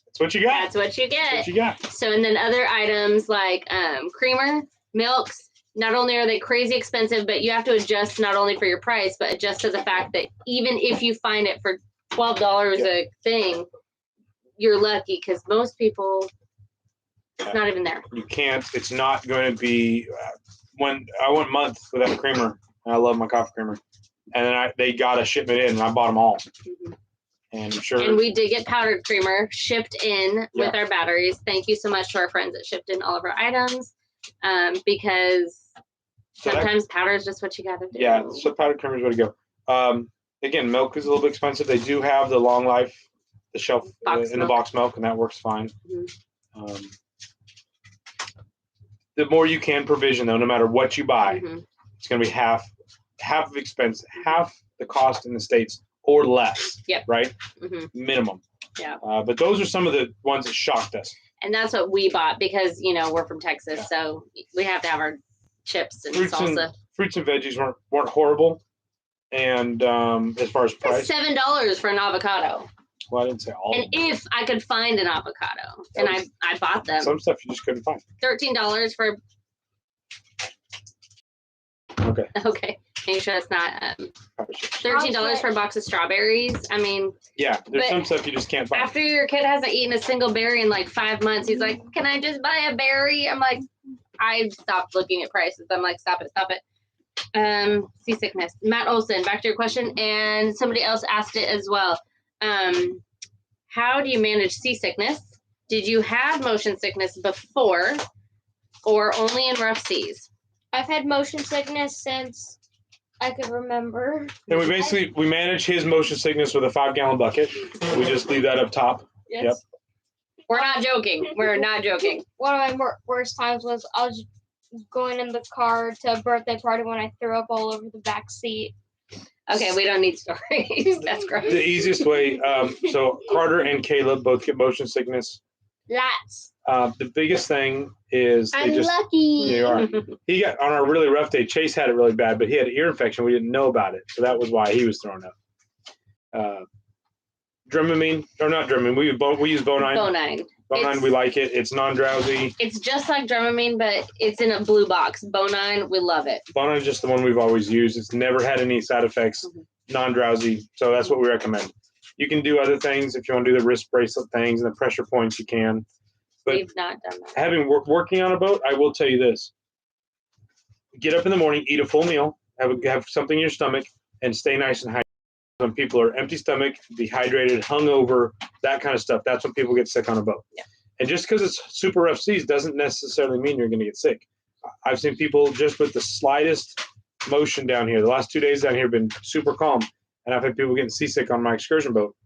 [SPEAKER 1] That's what you got.
[SPEAKER 2] That's what you get.
[SPEAKER 1] That's what you got.
[SPEAKER 2] So, and then other items like creamer, milks, not only are they crazy expensive, but you have to adjust not only for your price, but adjust to the fact that even if you find it for $12 a thing, you're lucky because most people, it's not even there.
[SPEAKER 1] You can't. It's not going to be. When I went months without a creamer, and I love my coffee creamer, and then they got a shipment in, and I bought them all. And I'm sure.
[SPEAKER 2] And we did get powdered creamer shipped in with our batteries. Thank you so much to our friends that shipped in all of our items, because sometimes powder is just what you got to do.
[SPEAKER 1] Yeah, so powdered creamer is where to go. Again, milk is a little bit expensive. They do have the long life, the shelf in the box milk, and that works fine. The more you can provision, though, no matter what you buy, it's going to be half of expense, half the cost in the States or less.
[SPEAKER 2] Yep.
[SPEAKER 1] Right? Minimum.
[SPEAKER 2] Yeah.
[SPEAKER 1] But those are some of the ones that shocked us.
[SPEAKER 2] And that's what we bought because, we're from Texas, so we have to have our chips and salsa.
[SPEAKER 1] Fruits and veggies weren't horrible. And as far as price,
[SPEAKER 2] $7 for an avocado.
[SPEAKER 1] Well, I didn't say all.
[SPEAKER 2] And if I could find an avocado, and I bought them.
[SPEAKER 1] Some stuff you just couldn't find.
[SPEAKER 2] $13 for.
[SPEAKER 1] Okay.
[SPEAKER 2] Okay. Are you sure that's not $13 for a box of strawberries? I mean.
[SPEAKER 1] Yeah, there's some stuff you just can't find.
[SPEAKER 2] After your kid hasn't eaten a single berry in like 5 months, he's like, "Can I just buy a berry?" I'm like, I stopped looking at prices. I'm like, stop it. Seasickness. Matt Olson, back to your question, and somebody else asked it as well. How do you manage seasickness? Did you have motion sickness before, or only in rough seas?
[SPEAKER 3] I've had motion sickness since I could remember.
[SPEAKER 1] And we manage his motion sickness with a 5-gallon bucket. We just leave that up top.
[SPEAKER 3] Yes.
[SPEAKER 1] Yep.
[SPEAKER 2] We're not joking. We're not joking.
[SPEAKER 3] One of my worst times was I was going in the car to a birthday party when I threw up all over the back seat.
[SPEAKER 2] Okay, we don't need stories. That's gross.
[SPEAKER 1] The easiest way, so Carter and Caleb both get motion sickness.
[SPEAKER 3] Lots.
[SPEAKER 1] The biggest thing is
[SPEAKER 3] I'm lucky.
[SPEAKER 1] You are. He got on our really rough day. Chase had it really bad, but he had an ear infection. We didn't know about it, so that was why he was thrown up. Dramamine, or not Dramamine. We use Bonine. Bonine, we like it. It's non-drowsy.
[SPEAKER 2] It's just like Dramamine, but it's in a blue box. Bonine, we love it.
[SPEAKER 1] Bonine is just the one we've always used. It's never had any side effects. Non-drowsy, so that's what we recommend. You can do other things if you want to do the wrist bracelet things and the pressure points. You can. But
[SPEAKER 2] we've not done that.
[SPEAKER 1] Having working on a boat, I will tell you this: get up in the morning, eat a full meal, have something in your stomach, and stay nice and hydrated. When people are empty stomach, dehydrated, hungover, that kind of stuff, that's when people get sick on a boat.
[SPEAKER 2] Yeah.
[SPEAKER 1] And just because it's super rough seas doesn't necessarily mean you're going to get sick. I've seen people just with the slightest motion down here. The last 2 days down here have been super calm, and I've had people getting seasick on my excursion boat.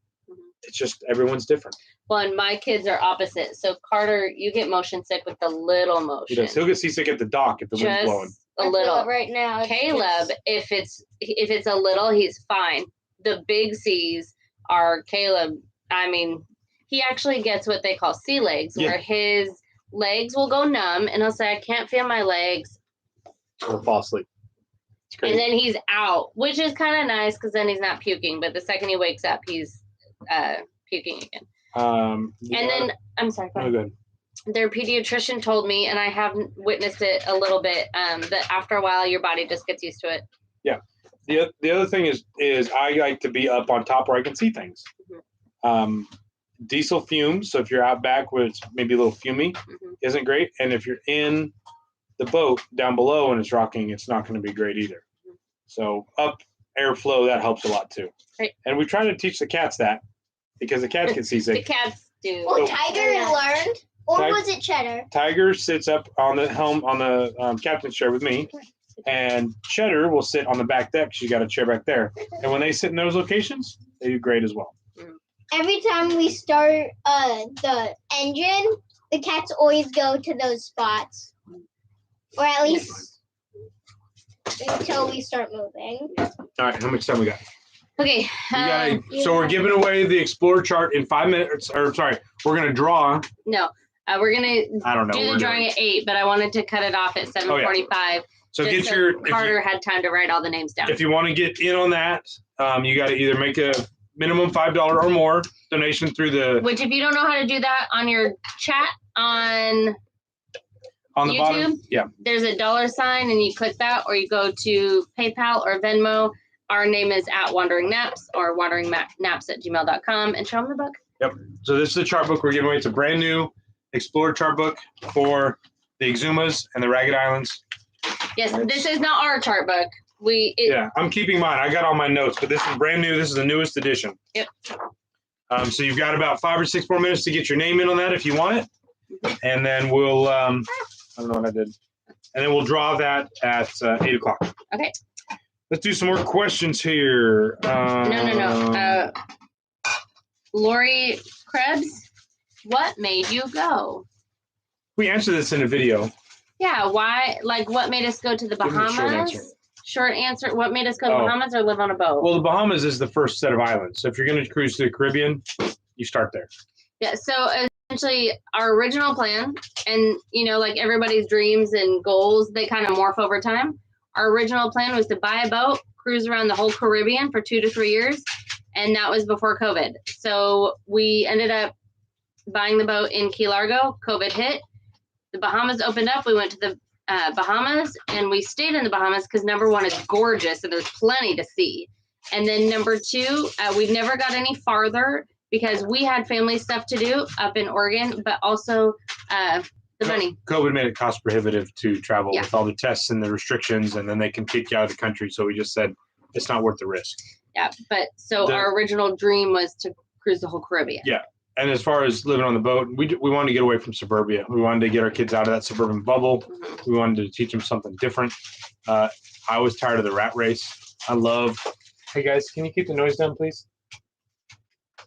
[SPEAKER 1] It's just everyone's different.
[SPEAKER 2] Well, and my kids are opposite. So Carter, you get motion sick with the little motion.
[SPEAKER 1] He does. He'll get seasick at the dock if the wind's blowing.
[SPEAKER 2] A little.
[SPEAKER 3] Right now.
[SPEAKER 2] Caleb, if it's a little, he's fine. The big seas are Caleb. I mean, he actually gets what they call sea legs, where his legs will go numb, and he'll say, "I can't feel my legs,"
[SPEAKER 1] or fall asleep. It's crazy.
[SPEAKER 2] And then he's out, which is kind of nice because then he's not puking. But the second he wakes up, he's puking again. And then I'm sorry.
[SPEAKER 1] Oh, good.
[SPEAKER 2] Their pediatrician told me, and I have witnessed it a little bit, that after a while your body just gets used to it.
[SPEAKER 1] Yeah. The other thing is I like to be up on top where I can see things. Diesel fumes, so if you're out back where it's maybe a little fumy, isn't great. And if you're in the boat down below and it's rocking, it's not going to be great either. So up airflow, that helps a lot too.
[SPEAKER 2] Right.
[SPEAKER 1] And we try to teach the cats that because the cats get seasick.
[SPEAKER 2] The cats do.
[SPEAKER 3] Well, Tiger learned, or was it Cheddar?
[SPEAKER 1] Tiger sits up on the helm on the captain's chair with me. And Cheddar will sit on the back deck. She's got a chair back there. And when they sit in those locations, they do great as well.
[SPEAKER 3] Every time we start the engine, the cats always go to those spots. Or at least until we start moving.
[SPEAKER 1] All right, how much time we got?
[SPEAKER 2] Okay.
[SPEAKER 1] So we're giving away the Explorer chart in 5 minutes. Or sorry, we're gonna draw.
[SPEAKER 2] No, we're gonna
[SPEAKER 1] I don't know.
[SPEAKER 2] do the drawing at 8, but I wanted to cut it off at 7:45.
[SPEAKER 1] So
[SPEAKER 2] get Carter had time to write all the names down.
[SPEAKER 1] If you want to get in on that, you got to either make a minimum $5 or more donation through the.
[SPEAKER 2] Which, if you don't know how to do that on your chat on
[SPEAKER 1] the
[SPEAKER 2] YouTube,
[SPEAKER 1] bottom, yeah,
[SPEAKER 2] there's a $sign and you click that, or you go to PayPal or Venmo. Our name is @WanderingNaps or wanderingnaps@gmail.com, and show them the book.
[SPEAKER 1] Yep. So this is the chart book we're giving away. It's a brand new Explorer chart book for the Exumas and the Ragged Islands.
[SPEAKER 2] Yes, this is not our chart book.
[SPEAKER 1] Yeah, I'm keeping mine. I got all my notes, but this is brand new. This is the newest edition.
[SPEAKER 2] Yep.
[SPEAKER 1] So you've got about 5 or 6 more minutes to get your name in on that if you want it, and then we'll. I don't know what I did, and then we'll draw that at 8 o'clock.
[SPEAKER 2] Okay.
[SPEAKER 1] Let's do some more questions here.
[SPEAKER 2] No. Lori Krebs, what made you go?
[SPEAKER 1] We answered this in a video.
[SPEAKER 2] Yeah, why? Like, what made us go to the Bahamas? Short answer. What made us go to the Bahamas or live on a boat?
[SPEAKER 1] Well, the Bahamas is the first set of islands. So if you're going to cruise to the Caribbean, you start there.
[SPEAKER 2] Yeah, so essentially our original plan, and, like everybody's dreams and goals, they kind of morph over time. Our original plan was to buy a boat, cruise around the whole Caribbean for 2 to 3 years, and that was before COVID. So we ended up buying the boat in Key Largo. COVID hit. The Bahamas opened up. We went to the Bahamas, and we stayed in the Bahamas because number one, it's gorgeous and there's plenty to see. And then number two, we never got any farther because we had family stuff to do up in Oregon, but also the money.
[SPEAKER 1] COVID made it cost prohibitive to travel with all the tests and the restrictions, and then they can kick you out of the country. So we just said it's not worth the risk.
[SPEAKER 2] Yeah, but our original dream was to cruise the whole Caribbean. Yeah.
[SPEAKER 1] And as far as living on the boat, we wanted to get away from suburbia. We wanted to get our kids out of that suburban bubble. Mm-hmm. We wanted to teach them something different. I was tired of the rat race. Hey guys, can you keep the noise down, please?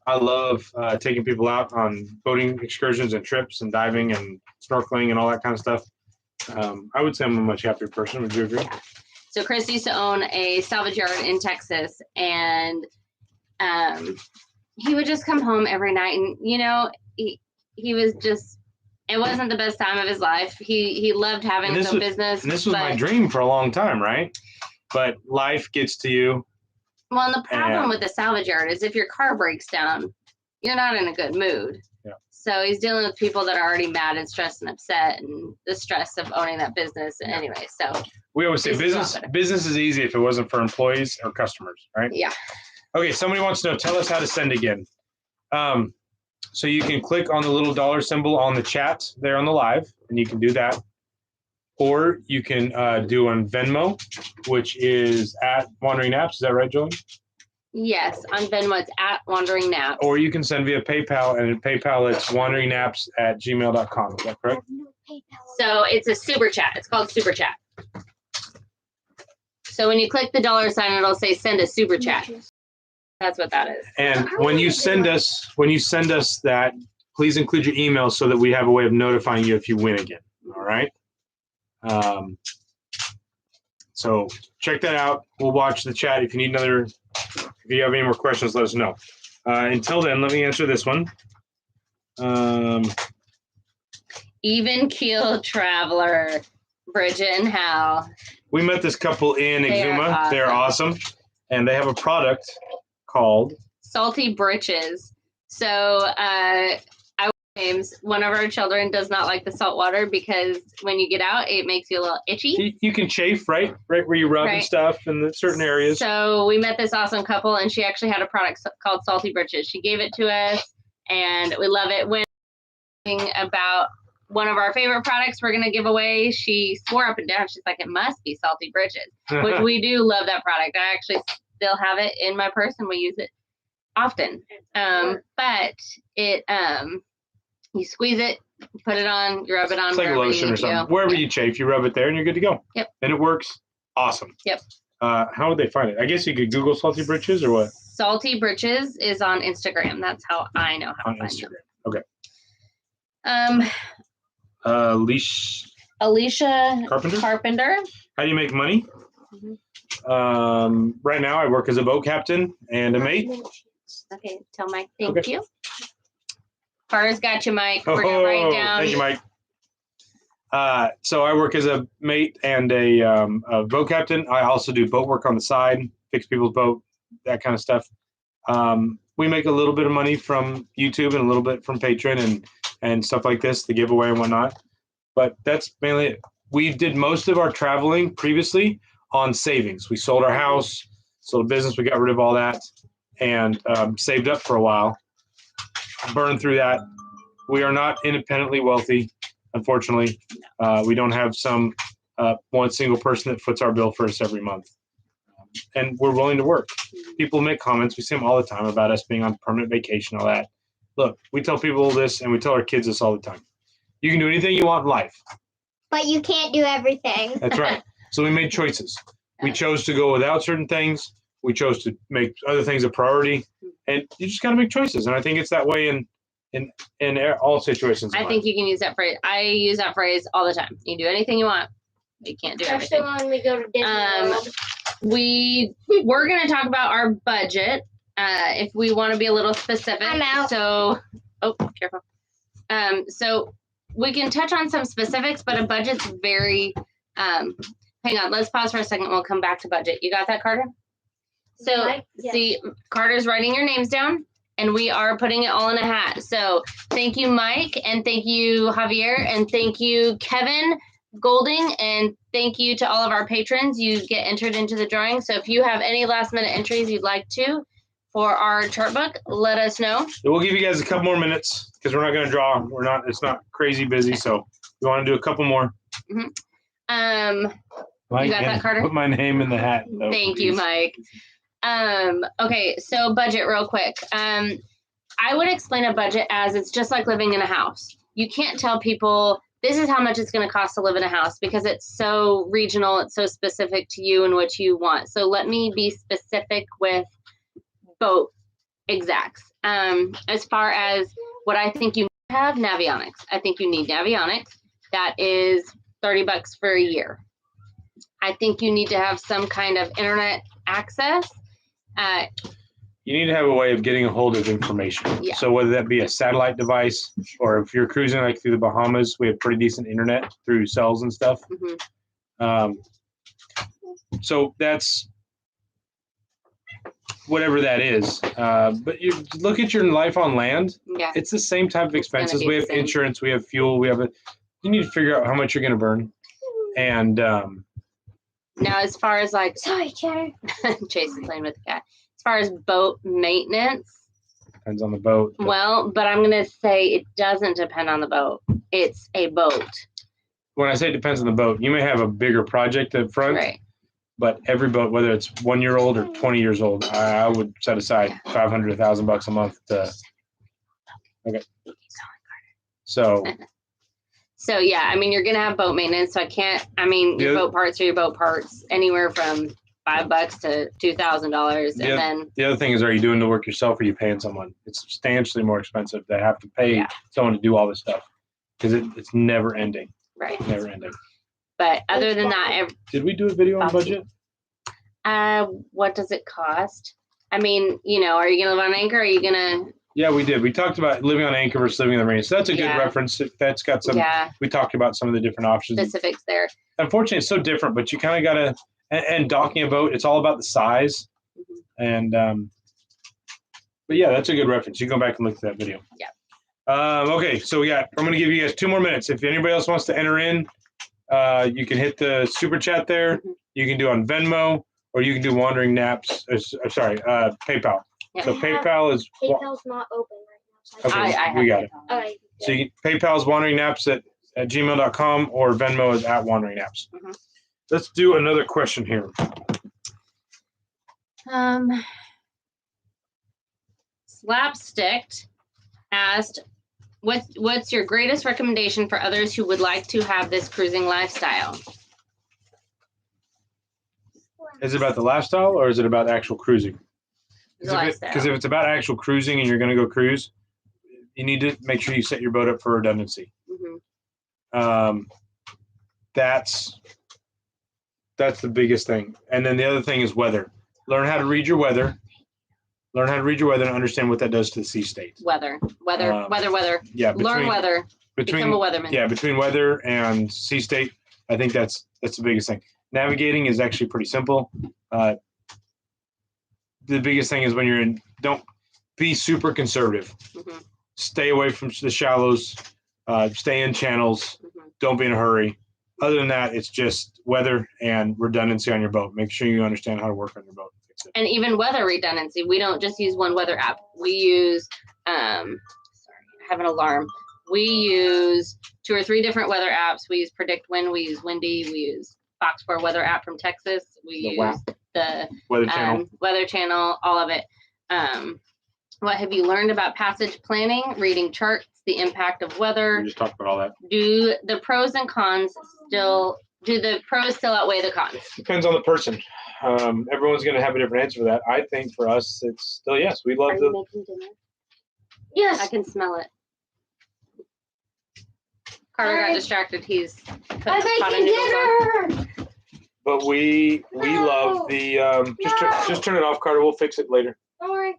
[SPEAKER 1] I love taking people out on boating excursions and trips and diving and snorkeling and all that kind of stuff. I would say I'm a much happier person. Would you agree?
[SPEAKER 2] So Chris used to own a salvage yard in Texas, and he would just come home every night, and he was just, it wasn't the best time of his life. He loved having his own business.
[SPEAKER 1] And this was my dream for a long time, right? But life gets to you.
[SPEAKER 2] Well, and the problem with the salvage yard is if your car breaks down, you're not in a good mood. Yeah. So he's dealing with people that are already mad and stressed and upset, and the stress of owning that business. And anyway, so
[SPEAKER 1] we always say business is easy if it wasn't for employees or customers, right?
[SPEAKER 2] Yeah.
[SPEAKER 1] Okay, somebody wants to know, tell us how to send again. So you can click on the little dollar symbol on the chat there on the live, and you can do that. Or you can do on Venmo, which is @WanderingNaps. Is that right, Joey?
[SPEAKER 2] Yes, on Venmo it's @WanderingNaps.
[SPEAKER 1] Or you can send via PayPal, and at PayPal it's wanderingnaps@gmail.com. Is that correct?
[SPEAKER 2] So it's a super chat. It's called super chat. So when you click the $sign, it'll say send a super chat. That's what that is.
[SPEAKER 1] And when you send us that, please include your email so that we have a way of notifying you if you win again. All right. So check that out. We'll watch the chat. If you have any more questions, let us know. Until then, let me answer this one.
[SPEAKER 2] Even keel traveler, Bridget and Hal.
[SPEAKER 1] We met this couple in Exuma. They're awesome. And they have a product called
[SPEAKER 2] Salty Britches. So one of our children does not like the salt water because when you get out, it makes you a little itchy.
[SPEAKER 1] You can chafe, right where you rub and stuff in certain areas.
[SPEAKER 2] So we met this awesome couple, and she actually had a product called Salty Britches. She gave it to us, and we love it. When about one of our favorite products we're going to give away, she swore up and down. She's like, it must be Salty Britches, which we do love that product. I actually still have it in my purse, and we use it often. But it you squeeze it, you put it on, you rub it on.
[SPEAKER 1] It's like a lotion or something. Wherever you chafe, you rub it there, and you're good to go.
[SPEAKER 2] Yep.
[SPEAKER 1] And it works awesome.
[SPEAKER 2] Yep.
[SPEAKER 1] How would they find it? I guess you could Google Salty Britches or what?
[SPEAKER 2] Salty Britches is on Instagram. That's how I know how to find Instagram.
[SPEAKER 1] Okay.
[SPEAKER 2] Alicia Carpenter.
[SPEAKER 1] How do you make money? Right now, I work as a boat captain and a mate.
[SPEAKER 2] Okay, tell Mike thank you. Far's got you, Mike. We're gonna write down.
[SPEAKER 1] Thank you, Mike. So I work as a mate and a boat captain. I also do boat work on the side, fix people's boat, that kind of stuff. We make a little bit of money from YouTube and a little bit from Patreon and stuff like this, the giveaway and whatnot. But that's mainly it. We did most of our traveling previously on savings. We sold our house, sold a business. We got rid of all that and saved up for a while. Burned through that. We are not independently wealthy, unfortunately. We don't have some one single person that foots our bill for us every month. And we're willing to work. People make comments. We see them all the time about us being on permanent vacation, all that. Look, we tell people this and we tell our kids this all the time. You can do anything you want in life.
[SPEAKER 3] But you can't do everything.
[SPEAKER 1] That's right. So we made choices. We chose to go without certain things. We chose to make other things a priority. And you just got to make choices. And I think it's that way in all situations.
[SPEAKER 2] I think you can use that phrase. I use that phrase all the time. You can do anything you want. You can't do everything.
[SPEAKER 3] Especially when we go to Disney World.
[SPEAKER 2] We're going to talk about our budget if we want to be a little specific.
[SPEAKER 3] I'm out.
[SPEAKER 2] So, careful. So we can touch on some specifics, but a budget's very, hang on, let's pause for a second. We'll come back to budget. You got that, Carter? So see, Carter's writing your names down and we are putting it all in a hat. So thank you, Mike, and thank you, Javier, and thank you, Kevin Golding, and thank you to all of our patrons. You get entered into the drawing. So if you have any last minute entries you'd like to for our chart book, let us know.
[SPEAKER 1] We'll give you guys a couple more minutes because we're not going to draw. It's not crazy busy. So we want to do a couple more.
[SPEAKER 2] Mm-hmm.
[SPEAKER 1] Mike,
[SPEAKER 2] you got that, Carter?
[SPEAKER 1] Put my name in the hat. Though,
[SPEAKER 2] Thank you, Mike. Okay, so budget real quick. I would explain a budget as it's just like living in a house. You can't tell people this is how much it's going to cost to live in a house because it's so regional, it's so specific to you and what you want. So let me be specific with boat exacts. As far as what I think you have, Navionics. I think you need Navionics. That is $30 for a year. I think you need to have some kind of internet access.
[SPEAKER 1] You need to have a way of getting a hold of information.
[SPEAKER 2] Yeah.
[SPEAKER 1] So whether that be a satellite device or if you're cruising like through the Bahamas, we have pretty decent internet through cells and stuff.
[SPEAKER 2] Mm-hmm.
[SPEAKER 1] So that's whatever that is. But you look at your life on land.
[SPEAKER 2] Yeah.
[SPEAKER 1] It's the same type of expenses. We have insurance, we have fuel, you need to figure out how much you're going to burn. And
[SPEAKER 2] now as far as like,
[SPEAKER 3] sorry, Chatter.
[SPEAKER 2] Chase is playing with the cat. As far as boat maintenance.
[SPEAKER 1] Depends on the boat.
[SPEAKER 2] Well, but I'm going to say it doesn't depend on the boat. It's a boat.
[SPEAKER 1] When I say it depends on the boat, you may have a bigger project up front.
[SPEAKER 2] Right.
[SPEAKER 1] But every boat, whether it's 1 year old or 20 years old, I would set aside $500 to $1,000 a month to. Okay. So.
[SPEAKER 2] So yeah, I mean, you're gonna have boat maintenance. So your boat parts are your boat parts, anywhere from $5 to $2,000, and then.
[SPEAKER 1] The other thing is, are you doing the work yourself, or are you paying someone? It's substantially more expensive to have to pay someone to do all this stuff because it's never ending.
[SPEAKER 2] Right.
[SPEAKER 1] Never ending.
[SPEAKER 2] But other than that,
[SPEAKER 1] did we do a video on budget?
[SPEAKER 2] What does it cost? I mean, are you gonna live on anchor? Or are you gonna?
[SPEAKER 1] Yeah, we did. We talked about living on anchor versus living in the marina. So that's a good reference. That's got some. Yeah. We talked about some of the different options.
[SPEAKER 2] Specifics there.
[SPEAKER 1] Unfortunately, it's so different, but you kind of gotta. And docking a boat, it's all about the size. Mm-hmm. And but yeah, that's a good reference. You can go back and look at that video.
[SPEAKER 2] Yeah.
[SPEAKER 1] Okay, so I'm gonna give you guys 2 more minutes. If anybody else wants to enter in. You can hit the super chat there. Mm-hmm. You can do on Venmo, or you can do Wandering Naps. PayPal. Yeah. So PayPal's
[SPEAKER 3] not open right now.
[SPEAKER 1] So okay, we got it.
[SPEAKER 3] Okay.
[SPEAKER 1] So PayPal's Wandering Naps at gmail.com or Venmo is at Wandering Naps. Mm-hmm. Let's do another question here.
[SPEAKER 2] Slapstick asked, What's your greatest recommendation for others who would like to have this cruising lifestyle?
[SPEAKER 1] Is it about the lifestyle or is it about actual cruising?
[SPEAKER 2] Because
[SPEAKER 1] if it's about actual cruising and you're going to go cruise, you need to make sure you set your boat up for redundancy. Mm-hmm. That's That's the biggest thing. And then the other thing is weather. Learn how to read your weather. Learn how to read your weather and understand what that does to the sea state.
[SPEAKER 2] Weather.
[SPEAKER 1] Yeah.
[SPEAKER 2] Learn weather. Become a weatherman.
[SPEAKER 1] Yeah, between weather and sea state, I think that's the biggest thing. Navigating is actually pretty simple. The biggest thing is when you're in, don't be super conservative. Mm-hmm. Stay away from the shallows. Stay in channels. Mm-hmm. Don't be in a hurry. Other than that, it's just weather and redundancy on your boat. Make sure you understand how to work on your boat.
[SPEAKER 2] And even weather redundancy. We don't just use one weather app. We use, I have an alarm. We use 2 or 3 different weather apps. We use Predict Wind. We use Windy. We use Fox 4 weather app from Texas. We use the Weather Channel, all of it. What have you learned about passage planning, reading charts, the impact of weather?
[SPEAKER 1] We just talked about all that.
[SPEAKER 2] Do the pros still outweigh the cons?
[SPEAKER 1] Depends on the person. Everyone's going to have a different answer for that. I think for us, it's still yes. We love the.
[SPEAKER 2] Making dinner? Yes, I can smell it. Carter got distracted. He's
[SPEAKER 3] I'm making dinner.
[SPEAKER 1] But we love the just turn it off, Carter. We'll fix it later.
[SPEAKER 3] Don't worry.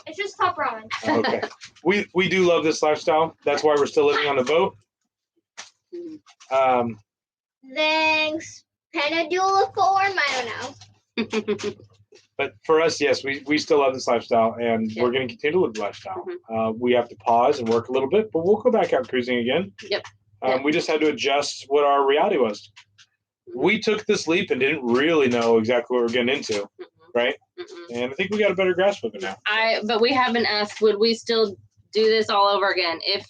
[SPEAKER 3] It's just top ramen.
[SPEAKER 1] Okay. We do love this lifestyle. That's why we're still living on the boat.
[SPEAKER 3] Thanks. Pendulum form. I don't know.
[SPEAKER 1] But for us, yes, we still love this lifestyle, and we're going to continue to live the lifestyle. Mm-hmm. We have to pause and work a little bit, but we'll go back out cruising again.
[SPEAKER 2] Yep.
[SPEAKER 1] We just had to adjust what our reality was. We took this leap and didn't really know exactly what we were getting into, right? Mm-hmm. And I think we got a better grasp of it now.
[SPEAKER 2] But we have been asked, would we still do this all over again? If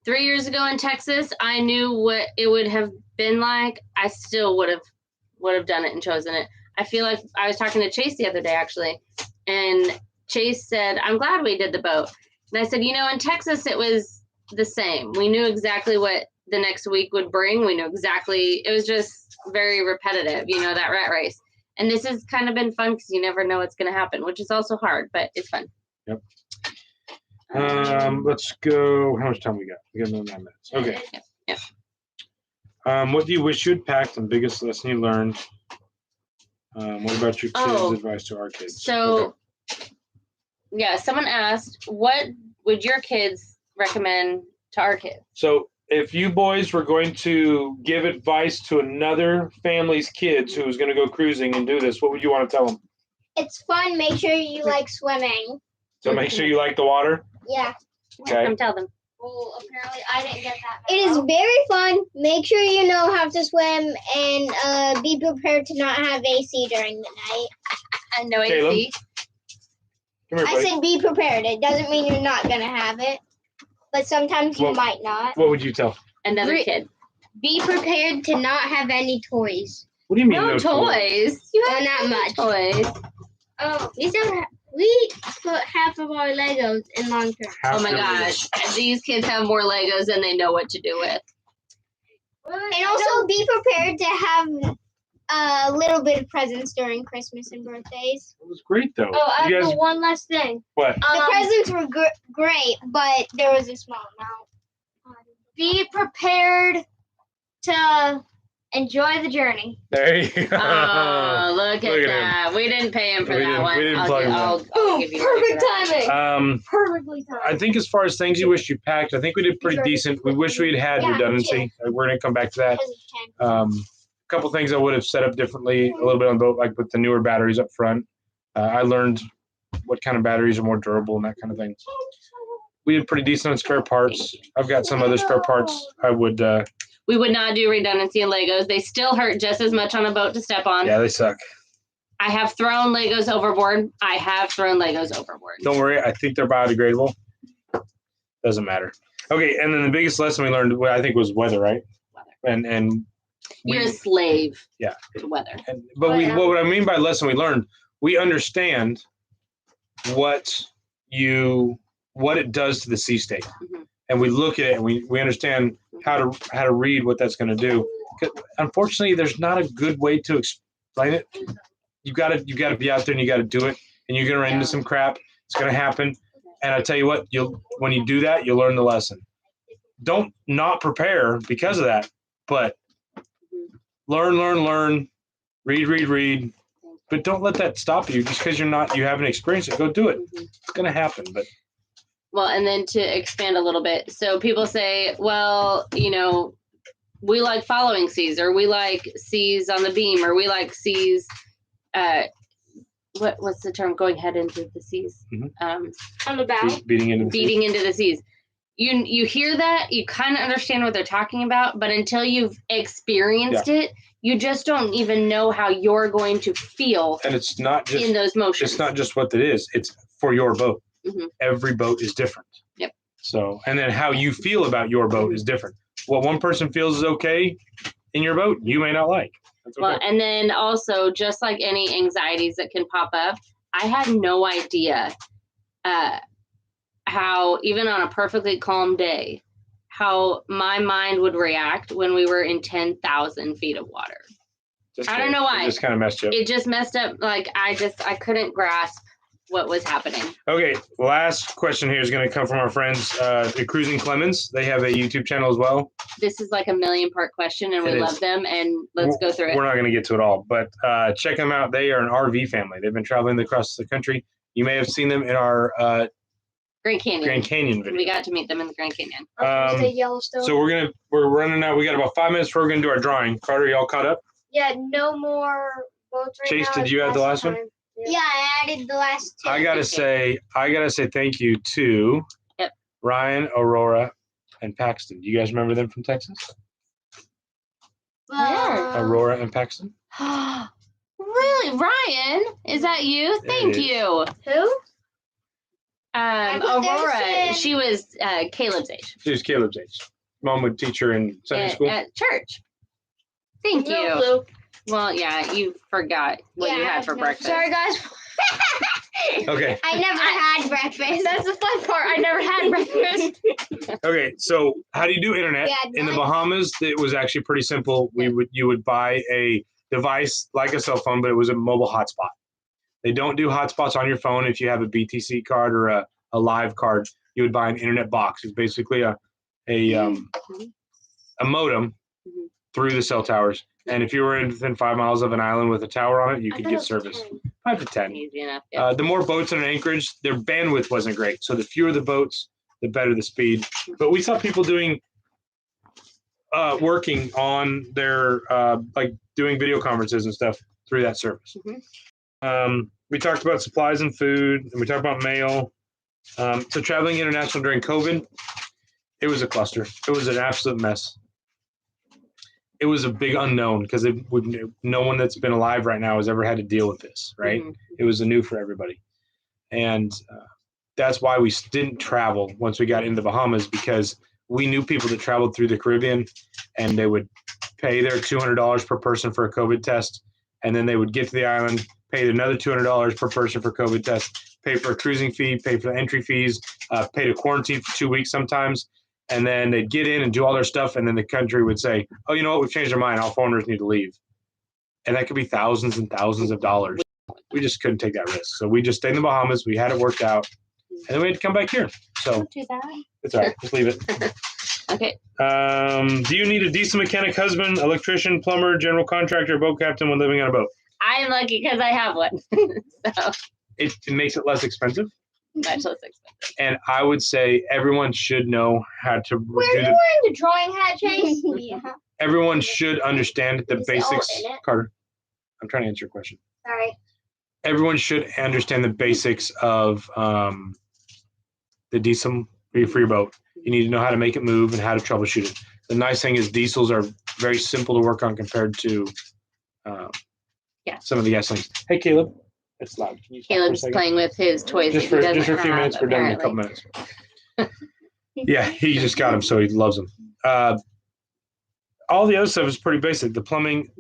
[SPEAKER 2] 3 years ago in Texas, I knew what it would have been like, I still would have done it and chosen it. I feel like I was talking to Chase the other day, actually, and Chase said, I'm glad we did the boat. And I said, in Texas, it was the same. We knew exactly what the next week would bring. We knew exactly. It was just very repetitive, that rat race. And this has kind of been fun because you never know what's going to happen, which is also hard, but it's fun.
[SPEAKER 1] Yep. Let's go. How much time we got? We got another 9 minutes. Okay.
[SPEAKER 2] Yep.
[SPEAKER 1] What do you wish you had packed and biggest lesson you learned? What about your kids' advice to our kids?
[SPEAKER 2] So, someone asked, what would your kids recommend to our kids?
[SPEAKER 1] So, if you boys were going to give advice to another family's kids who's going to go cruising and do this, what would you want to tell them?
[SPEAKER 3] It's fun. Make sure you like swimming.
[SPEAKER 1] So, make sure you like the water?
[SPEAKER 3] Yeah.
[SPEAKER 1] Okay.
[SPEAKER 2] Come tell them.
[SPEAKER 3] Well, apparently I didn't get that. It is very fun. Make sure you know how to swim and be prepared to not have AC during the night.
[SPEAKER 2] And no
[SPEAKER 1] Caleb.
[SPEAKER 2] AC.
[SPEAKER 1] Come here, buddy.
[SPEAKER 3] I said be prepared. It doesn't mean you're not going to have it. But sometimes you might not.
[SPEAKER 1] What would you tell?
[SPEAKER 2] Another kid.
[SPEAKER 3] Be prepared to not have any toys.
[SPEAKER 1] What do you mean
[SPEAKER 2] no toys?
[SPEAKER 3] You have not much.
[SPEAKER 2] Toys.
[SPEAKER 3] Oh, we put half of our Legos in long term.
[SPEAKER 2] Oh my gosh. These kids have more Legos than they know what to do with.
[SPEAKER 3] And also be prepared to have a little bit of presents during Christmas and birthdays.
[SPEAKER 1] It was great, though.
[SPEAKER 3] Oh, I have one last thing.
[SPEAKER 1] What?
[SPEAKER 3] The presents were great, but there was a small amount. Be prepared to enjoy the journey.
[SPEAKER 1] There you go.
[SPEAKER 2] Oh, look at that. We didn't pay him for that one.
[SPEAKER 1] We didn't plug him
[SPEAKER 2] I'll give you
[SPEAKER 3] perfect timing.
[SPEAKER 2] Perfectly timed.
[SPEAKER 1] I think as far as things you wish you packed, I think we did pretty decent. We wish we'd had redundancy. We're going to come back to that. A couple things I would have set up differently a little bit on the boat, like with the newer batteries up front. I learned what kind of batteries are more durable and that kind of thing. We did pretty decent on spare parts. I've got some other spare parts
[SPEAKER 2] We would not do redundancy in Legos. They still hurt just as much on a boat to step on.
[SPEAKER 1] Yeah, they suck.
[SPEAKER 2] I have thrown Legos overboard. Don't
[SPEAKER 1] worry. I think they're biodegradable. Doesn't matter. Okay, and then the biggest lesson we learned, I think, was weather, right?
[SPEAKER 2] Weather.
[SPEAKER 1] And
[SPEAKER 2] you're a slave.
[SPEAKER 1] Yeah.
[SPEAKER 2] To weather.
[SPEAKER 1] What I mean by lesson we learned, we understand what it does to the sea state. Mm-hmm. And we look at it and we understand how to read what that's going to do. Unfortunately, there's not a good way to explain it. You got to be out there and you got to do it. And you're going to run into some crap. It's going to happen. And I tell you what, when you do that, you'll learn the lesson. Don't not prepare because of that, but learn, read. But don't let that stop you just because you haven't experienced it. Go do it. It's going to happen. But
[SPEAKER 2] well, and then to expand a little bit. So people say, well, we like following seas, or we like seas on the beam, or we like seas, what's the term? Going head into the seas.
[SPEAKER 3] On the bow.
[SPEAKER 1] Beating into
[SPEAKER 2] the seas. You hear that, you kind of understand what they're talking about, but until you've experienced it, you just don't even know how you're going to feel.
[SPEAKER 1] And it's not just
[SPEAKER 2] in those motions.
[SPEAKER 1] It's not just what it is. It's for your boat. Every boat is different.
[SPEAKER 2] Yep.
[SPEAKER 1] So, and then how you feel about your boat is different. What one person feels is okay in your boat, you may not like. That's okay.
[SPEAKER 2] Well, and then also, just like any anxieties that can pop up, I had no idea how, even on a perfectly calm day, how my mind would react when we were in 10,000 feet of water. I don't know why.
[SPEAKER 1] It just kind of messed you up.
[SPEAKER 2] It just messed up. Like, I couldn't grasp what was happening.
[SPEAKER 1] Okay, last question here is going to come from our friends, the Crusing Clemens. They have a YouTube channel as well.
[SPEAKER 2] This is like a million-part question, and we love them, and let's go through it.
[SPEAKER 1] We're not going to get to it all, but check them out. They are an RV family. They've been traveling across the country. You may have seen them in our
[SPEAKER 2] Grand Canyon
[SPEAKER 1] video.
[SPEAKER 2] We got to meet them in the Grand Canyon.
[SPEAKER 3] Yellowstone.
[SPEAKER 1] So we're running out. We got about 5 minutes before we're going to do our drawing. Carter, you all caught up?
[SPEAKER 3] Yeah, no more boats right
[SPEAKER 1] Chase,
[SPEAKER 3] now.
[SPEAKER 1] did you add the last one?
[SPEAKER 3] Yeah, I added the last two.
[SPEAKER 1] I gotta say thank you to Ryan, Aurora, and Paxton. Do you guys remember them from Texas? Aurora and Paxton.
[SPEAKER 2] Really, Ryan? Is that you? Thank you.
[SPEAKER 3] Who?
[SPEAKER 2] Aurora. She was Caleb's age.
[SPEAKER 1] She was Caleb's age. Mom would teach her in Sunday school
[SPEAKER 2] at church. Thank you.
[SPEAKER 3] Blue.
[SPEAKER 2] Well, yeah, you forgot what you had for breakfast.
[SPEAKER 3] Sorry, guys.
[SPEAKER 1] Okay.
[SPEAKER 3] I never had breakfast. That's the fun part. I never had breakfast.
[SPEAKER 1] Okay, so how do you do internet? In the Bahamas, it was actually pretty simple. You would buy a device like a cell phone, but it was a mobile hotspot. They don't do hotspots on your phone if you have a BTC card or a live card. You would buy an internet box. It's basically a modem through the cell towers. And if you were within 5 miles of an island with a tower on it, you could get service. 5 to 10.
[SPEAKER 2] Easy enough. Yeah.
[SPEAKER 1] The more boats in an anchorage, their bandwidth wasn't great. So the fewer the boats, the better the speed. But we saw people working on their like doing video conferences and stuff through that service. We talked about supplies and food, and we talked about mail. So traveling international during COVID, it was a cluster. It was an absolute mess. It was a big unknown because no one that's been alive right now has ever had to deal with this, right? It was new for everybody. And that's why we didn't travel once we got into the Bahamas, because we knew people that traveled through the Caribbean, and they would pay their $200 per person for a COVID test. And then they would get to the island, pay another $200 per person for COVID test, pay for a cruising fee, pay for the entry fees, pay to quarantine for 2 weeks sometimes. And then they'd get in and do all their stuff, and then the country would say, oh, you know what, we've changed our mind. All foreigners need to leave. And that could be thousands and thousands of dollars. We just couldn't take that risk. So we just stayed in the Bahamas. We had it worked out. And then we had to come back here. So
[SPEAKER 2] Don't do that.
[SPEAKER 1] it's all right. Just leave it.
[SPEAKER 2] Okay.
[SPEAKER 1] Do you need a diesel mechanic husband, electrician, plumber, general contractor, boat captain when living on a boat?
[SPEAKER 2] I'm lucky because I have one. So
[SPEAKER 1] It makes it less expensive.
[SPEAKER 2] much less expensive.
[SPEAKER 1] And I would say everyone should know how to
[SPEAKER 3] Were you wearing the drawing hat, Chase? Yeah.
[SPEAKER 1] Everyone should understand the
[SPEAKER 3] Is it all
[SPEAKER 1] basics.
[SPEAKER 3] in it?
[SPEAKER 1] Carter, I'm trying to answer your question.
[SPEAKER 3] Sorry.
[SPEAKER 1] Everyone should understand the basics of the diesel for your boat. You need to know how to make it move and how to troubleshoot it. The nice thing is diesels are very simple to work on compared to some of the gasolines. Hey, Caleb. It's loud. Can you stop for a
[SPEAKER 2] Caleb's
[SPEAKER 1] second?
[SPEAKER 2] playing with his toys.
[SPEAKER 1] Just
[SPEAKER 2] that
[SPEAKER 1] for
[SPEAKER 2] he
[SPEAKER 1] a few
[SPEAKER 2] doesn't
[SPEAKER 1] minutes.
[SPEAKER 2] have,
[SPEAKER 1] We're done in a couple
[SPEAKER 2] apparently.
[SPEAKER 1] minutes. Yeah, he just got them, so he loves them. All the other stuff is pretty basic. The plumbing,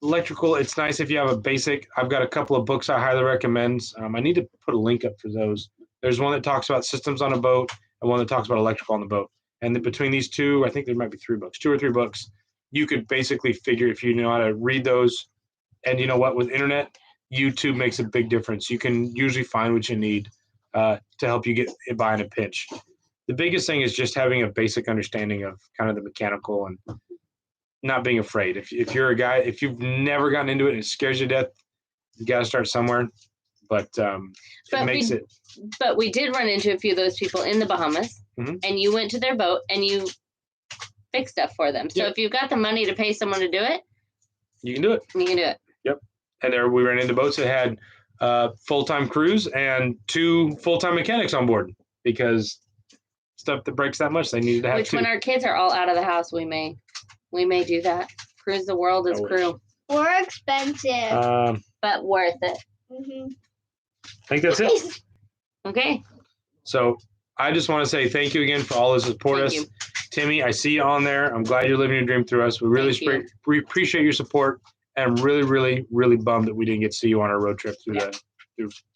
[SPEAKER 1] electrical, it's nice if you have a basic. I've got a couple of books I highly recommend. I need to put a link up for those. There's one that talks about systems on a boat and one that talks about electrical on the boat. And then between these two, I think there might be 3 books, 2 or 3 books. You could basically figure if you know how to read those. And you know what? With internet, YouTube makes a big difference. You can usually find what you need to help you get by in a pinch. The biggest thing is just having a basic understanding of kind of the mechanical and not being afraid. If you're a guy, if you've never gotten into it and it scares you to death, you got to start somewhere. But
[SPEAKER 2] But we did run into a few of those people in the Bahamas,
[SPEAKER 1] Mhm.
[SPEAKER 2] and you went to their boat and you fixed stuff for them. So
[SPEAKER 1] Yeah.
[SPEAKER 2] if you've got the money to pay someone to do it,
[SPEAKER 1] you can do it.
[SPEAKER 2] you can do it.
[SPEAKER 1] Yep. And there we ran into boats that had full-time crews and 2 full-time mechanics on board because stuff that breaks that much, they needed to have
[SPEAKER 2] Which
[SPEAKER 1] 2.
[SPEAKER 2] when our kids are all out of the house, we may do that. Cruise the world as crew,
[SPEAKER 3] More expensive.
[SPEAKER 2] but worth it.
[SPEAKER 3] Mm-hmm.
[SPEAKER 1] I think that's it.
[SPEAKER 2] Okay.
[SPEAKER 1] So I just want to say thank you again for all the support
[SPEAKER 2] Thank
[SPEAKER 1] us.
[SPEAKER 2] you.
[SPEAKER 1] Timmy, I see you on there. I'm glad you're living your dream through us. We really
[SPEAKER 2] Thank
[SPEAKER 1] we appreciate your support, and I'm really, really, really bummed that we didn't get to see you on our road trip through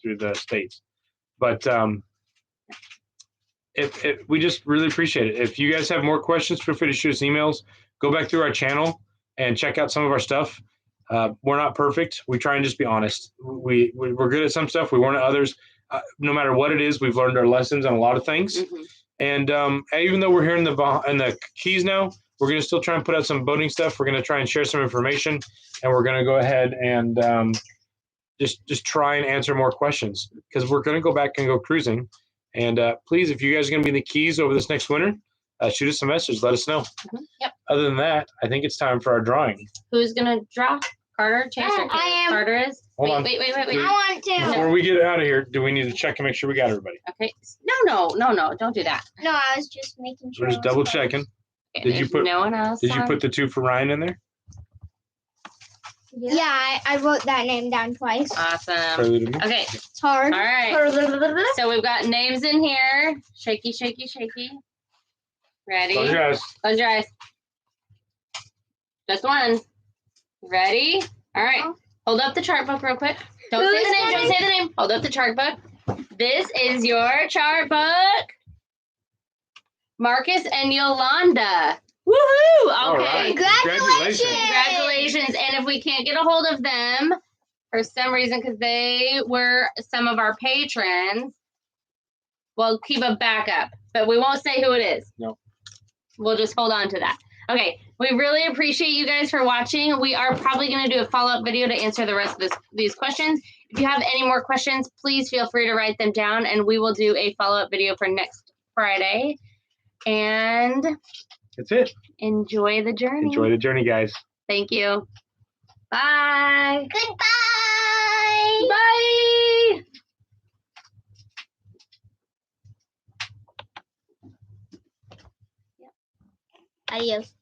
[SPEAKER 1] through the States. But we just really appreciate it. If you guys have more questions, feel free to shoot us emails. Go back through our channel and check out some of our stuff. We're not perfect. We try and just be honest. We're good at some stuff. We weren't at others. No matter what it is, we've learned our lessons on a lot of things.
[SPEAKER 2] Mm-hmm.
[SPEAKER 1] And even though we're here in the Keys now, we're going to still try and put out some boating stuff. We're going to try and share some information, and we're going to go ahead and just try and answer more questions because we're going to go back and go cruising. And please, if you guys are going to be in the Keys over this next winter, shoot us a message. Let us know.
[SPEAKER 2] Mm-hmm. Yep.
[SPEAKER 1] Other than that, I think it's time for our drawing.
[SPEAKER 2] Who's going to draw? Carter? Chase or
[SPEAKER 3] I am.
[SPEAKER 2] Carter is?
[SPEAKER 1] Hold on.
[SPEAKER 2] Wait.
[SPEAKER 3] I want to.
[SPEAKER 1] Before we get out of here, do we need to check and make sure we got everybody?
[SPEAKER 2] Okay. No. Don't do that.
[SPEAKER 3] No, I was just making sure.
[SPEAKER 1] We're just double checking.
[SPEAKER 2] Okay,
[SPEAKER 1] Did you put
[SPEAKER 2] no one else?
[SPEAKER 1] Did you put the 2 for Ryan in there?
[SPEAKER 3] Yeah, I wrote that name down twice.
[SPEAKER 2] Awesome.
[SPEAKER 1] Prelude.
[SPEAKER 2] Okay.
[SPEAKER 3] It's hard.
[SPEAKER 2] All right. So we've got names in here. Shaky. Ready?
[SPEAKER 1] Close your eyes.
[SPEAKER 2] Close your eyes. Just one. Ready? All right. Hold up the chart book real quick. Don't say the name. Don't say the name. Hold up the chart book. This is your chart book. Marcus and Yolanda. Woohoo! Okay.
[SPEAKER 1] All right.
[SPEAKER 3] Congratulations.
[SPEAKER 2] Congratulations. And if we can't get a hold of them for some reason, because they were some of our patrons, we'll keep a backup. But we won't say who it is.
[SPEAKER 1] No.
[SPEAKER 2] We'll just hold on to that. Okay. We really appreciate you guys for watching. We are probably going to do a follow-up video to answer the rest of these questions. If you have any more questions, please feel free to write them down, and we will do a follow-up video for next Friday. And
[SPEAKER 1] that's it.
[SPEAKER 2] Enjoy the journey.
[SPEAKER 1] Enjoy the journey, guys.
[SPEAKER 2] Thank you. Bye.
[SPEAKER 3] Goodbye.
[SPEAKER 2] Bye.
[SPEAKER 3] Adios.